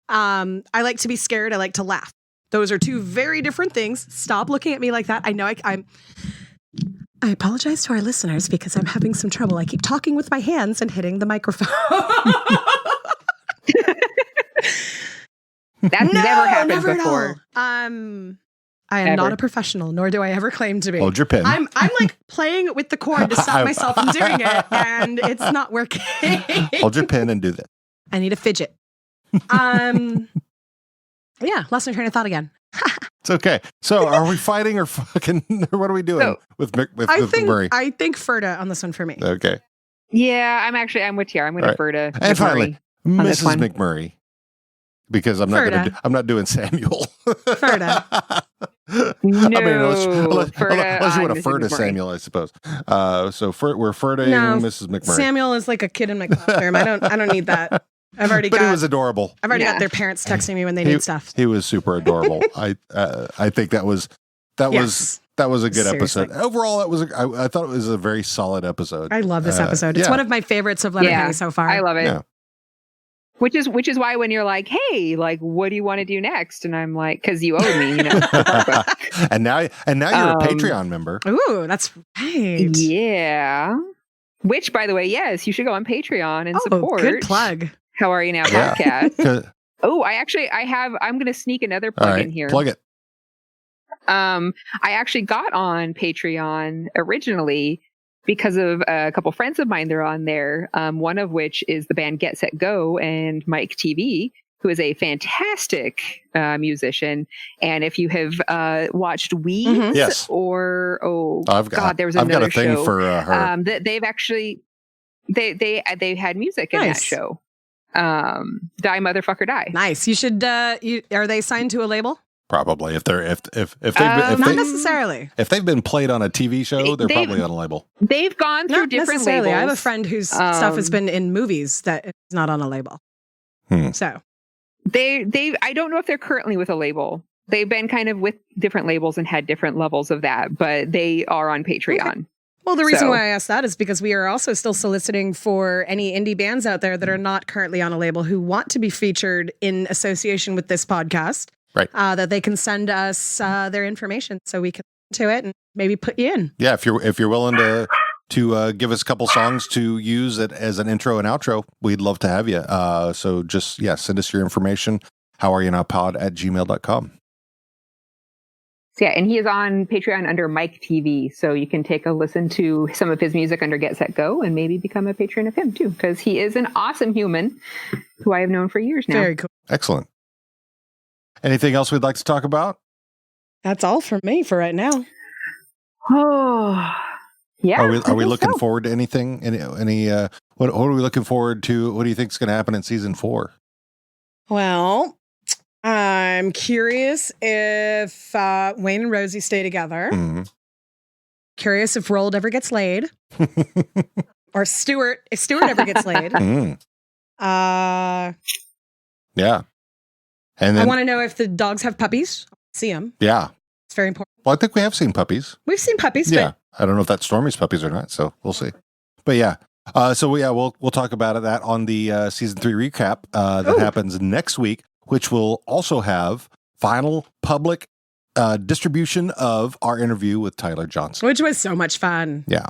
I like to be scared. I like to laugh. Those are two very different things. Stop looking at me like that. I know I apologize to our listeners because I'm having some trouble. I keep talking with my hands and hitting the microphone. That's never happened before. I am not a professional, nor do I ever claim to be. Hold your pen. I'm like playing with the cord to stop myself from doing it, and it's not working. Hold your pen and do that. I need a fidget. Yeah, lost my train of thought again. It's okay. So, are we fighting or fucking? What are we doing with Murray? I think Ferda on this one for me. Okay. Yeah, I'm with you. I'm going to Ferda. And finally, Mrs. McMurray. Because I'm not doing Samuel. Ferda. No, unless you want to Ferda Samuel, I suppose. So we're Ferda Mrs. McMurray. Samuel is like a kid in my classroom. I don't need that. But he was adorable. I've already got their parents texting me when they need stuff. He was super adorable. I think that was a good episode. Overall, I thought it was a very solid episode. I love this episode. It's one of my favorites of Letterkenny so far. I love it. Yeah. Which is why when you're like, hey, like, what do you want to do next? And I'm like, because you owe me, you know. and now you're a Patreon member. Ooh, that's right. Yeah. Which, by the way, yes, you should go on Patreon and support. Good plug. How Are You Now podcast. I'm going to sneak another plug in here. Plug it. I actually got on Patreon originally because of a couple friends of mine that are on there, one of which is the band Get Set Go and Mike TV. who is a fantastic musician. And if you have watched Weeds, yes. or there was I've another got a thing show for her. They've actually they had music in that show. Die Motherfucker Die. Nice. You should. Are they signed to a label? Probably if not necessarily. If they've been played on a TV show, they're probably on a label. They've gone through different labels. I have a friend whose stuff has been in movies that is not on a label. So they I don't know if they're currently with a label. They've been kind of with different labels and had different levels of that, but they are on Patreon. Okay. Well, the reason why I asked that is because we are also still soliciting for any indie bands out there that are not currently on a label who want to be featured in association with this podcast. Right. That they can send us their information so we can listen to it and maybe put you in. Yeah, if you're willing to give us a couple songs to use it as an intro and outro, we'd love to have you. So just send us your information. howareyounowpod@gmail.com. Yeah, and he is on Patreon under Mike TV, so you can take a listen to some of his music under Get Set Go and maybe become a patron of him too, because he is an awesome human who I have known for years now. Very cool. Excellent. Anything else we'd like to talk about? That's all from me for right now. Oh, yeah. Are we looking forward to anything? What are we looking forward to? What do you think is going to happen in season 4? Well, I'm curious if Wayne and Rosie stay together. Mm-hmm. Curious if Roald ever gets laid. Or if Stuart ever gets laid. Mm. Yeah. And then, I want to know if the dogs have puppies. See them. Yeah. It's very important. Well, I think we have seen puppies. We've seen puppies. Yeah. I don't know if that's Stormy's puppies or not, so we'll see. But yeah. We'll talk about that on the season 3 recap that happens next week, which will also have final public distribution of our interview with Tyler Johnson, which was so much fun. Yeah.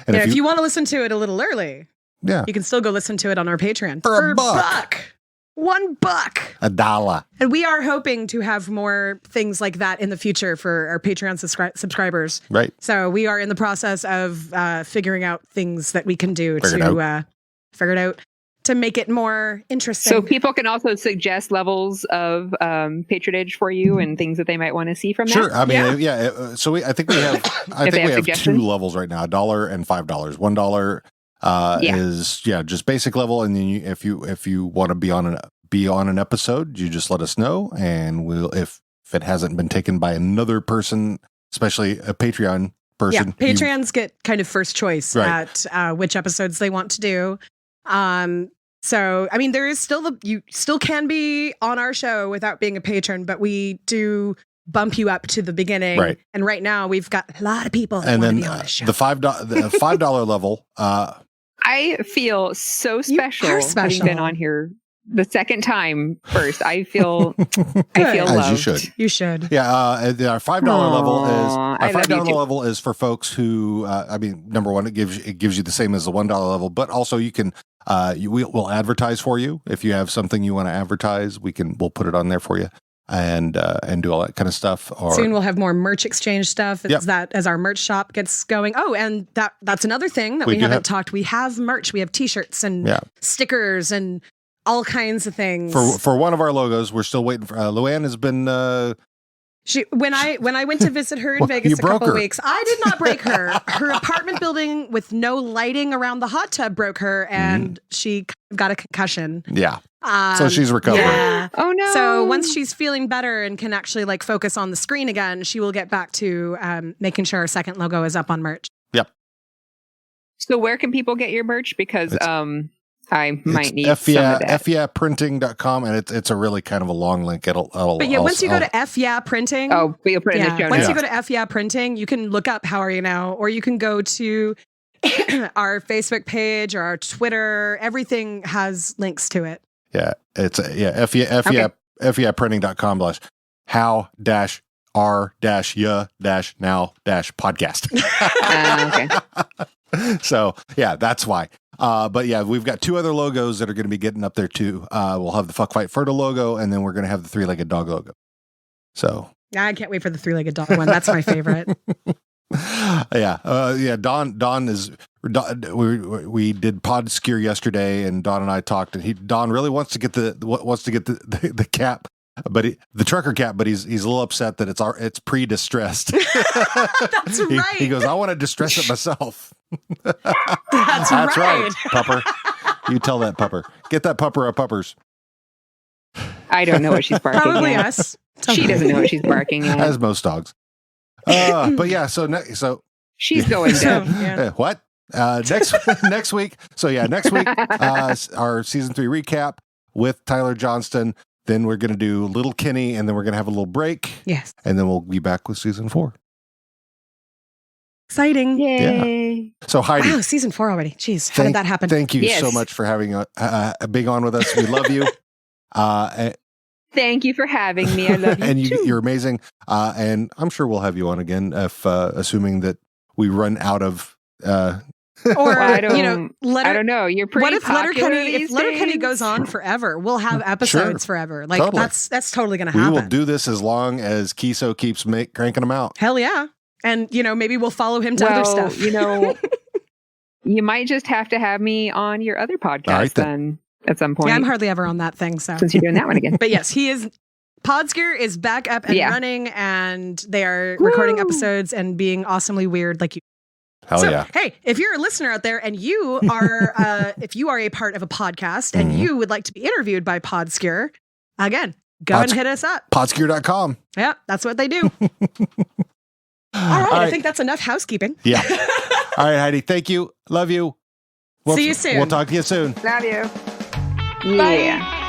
And if you want to listen to it a little early, you can still go listen to it on our Patreon for a buck. $1. $1. And we are hoping to have more things like that in the future for our Patreon subscribers. Right. So we are in the process of figuring out things that we can do figure it out to make it more interesting. So people can also suggest levels of patronage for you and things that they might want to see from that. Sure. I mean, So I think we have. I think we have 2 levels right now: $1 and $5. $1 is just basic level, and then if you want to be on an episode, you just let us know, and we'll if it hasn't been taken by another person, especially a Patreon person. Yeah, Patrons get kind of first choice at which episodes they want to do. So I mean, there is still you still can be on our show without being a patron, but we do bump you up to the beginning. Right. And right now we've got a lot of people that and want then to be on the show. The $5 level. I feel so special having been on here the second time first. I feel loved. As you should. Yeah. Our $5 level is for folks who, number one, it gives you the same as the $1 level, but also you can, we'll advertise for you. If you have something you want to advertise, we'll put it on there for you and do all that kind of stuff. Soon we'll have more merch exchange stuff as our merch shop gets going. Oh, and that's another thing that we haven't talked. We have merch. We have t-shirts and stickers and all kinds of things. For one of our logos, we're still waiting for Luann has been when I went to visit her in Vegas a couple of weeks, I did not break her. Her apartment building with no lighting around the hot tub broke her, and she got a concussion. Yeah. So she's recovering. Yeah. Oh no. So once she's feeling better and can actually focus on the screen again, she will get back to making sure our second logo is up on merch. Yep. So where can people get your merch? Because I might need some of that. FYAPrinting.com, and it's a really kind of a long link. Once you go to FYA Printing, we'll put it in the show notes. Once you go to FYA Printing, you can look up How Are You Now, or you can go to our Facebook page or our Twitter. Everything has links to it. Yeah, it's FYAPrinting.com how-r-ya-now-podcast. Okay. So yeah, that's why. But yeah, we've got 2 other logos that are going to be getting up there too. We'll have the Fuck Fight Fertile logo, and then we're going to have the 3-legged dog logo. So I can't wait for the 3-legged dog one. That's my favorite. Yeah. Don is. We did Podskier yesterday, and Don and I talked, and Don really wants to get the cap, but the trucker cap, but he's a little upset that it's pre-distressed. That's right. He goes, I want to distress it myself. That's right, Pupper. You tell that Pupper. Get that Pupper up, Puppers. I don't know what she's barking Probably at. us. She doesn't know what she's barking at. As most dogs. But yeah, so she's going down. What? Next week. So yeah, next week, our season 3 recap with Tyler Johnston. Then we're going to do Little Kenny, and then we're going to have a little break. Yes. And then we'll be back with season 4. Exciting. Yay. Yeah. So Heidi. Wow, season 4 already. Jeez, how did that happen? Thank you so much for having being on with us. We love you. Thank you for having me. I love you. And too. You're amazing. And I'm sure we'll have you on again if assuming that we run out of or I don't know. You're pretty what if popular If Letterkenny goes on forever, we'll have episodes forever. Like totally. that's totally going to happen. We will do this as long as Kiso keeps cranking them out. Hell yeah. And maybe we'll follow him to other stuff. You might just have to have me on your other podcast then at some point. Yeah, I'm hardly ever on that thing. So since you're doing that one again. But yes, Podskier is back up and running, and they are recording episodes and being awesomely weird like you. Hell yeah. Hey, if you're a listener out there and you are if you are a part of a podcast and you would like to be interviewed by Podskier, again, go and hit us up. Podskier.com. Yeah, that's what they do. All right, I think that's enough housekeeping. Yeah. All right, Heidi, thank you. Love you. See you soon. We'll talk to you soon. Love you. Bye. Yeah.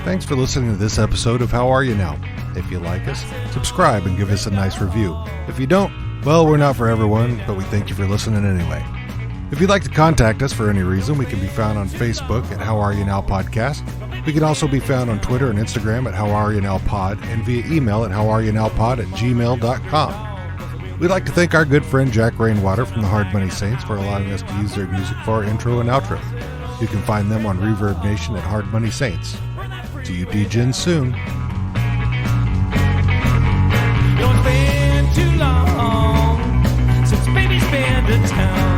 Thanks for listening to this episode of How Are You Now? If you like us, subscribe and give us a nice review. If you don't, well, we're not for everyone, but we thank you for listening anyway. If you'd like to contact us for any reason, we can be found on Facebook at How Are You Now Podcast. We can also be found on Twitter and Instagram at How Are You Now Pod and via email at howareyounowpod@gmail.com. We'd like to thank our good friend Jack Rainwater from the Hard Money Saints for allowing us to use their music for our intro and outro. You can find them on Reverb Nation at Hard Money Saints. See you DJs soon. It's been too long since baby's been to town.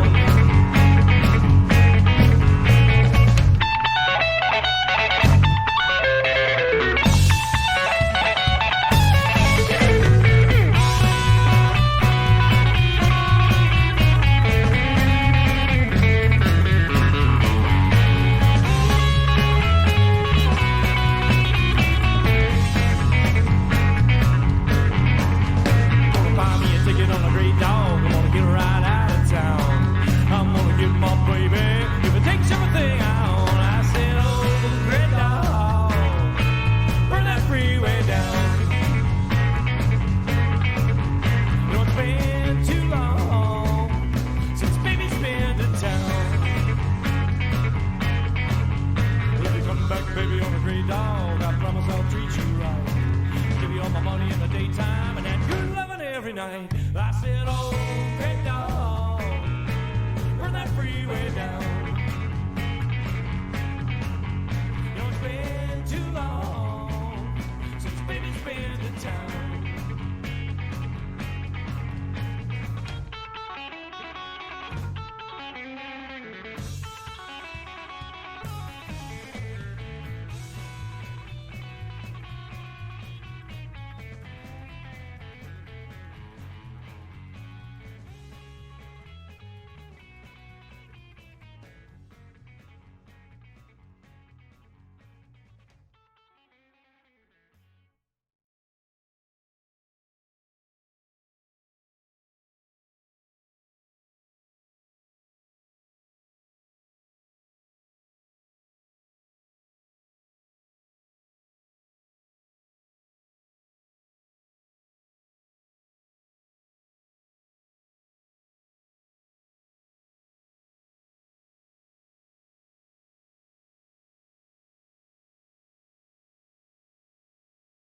Every night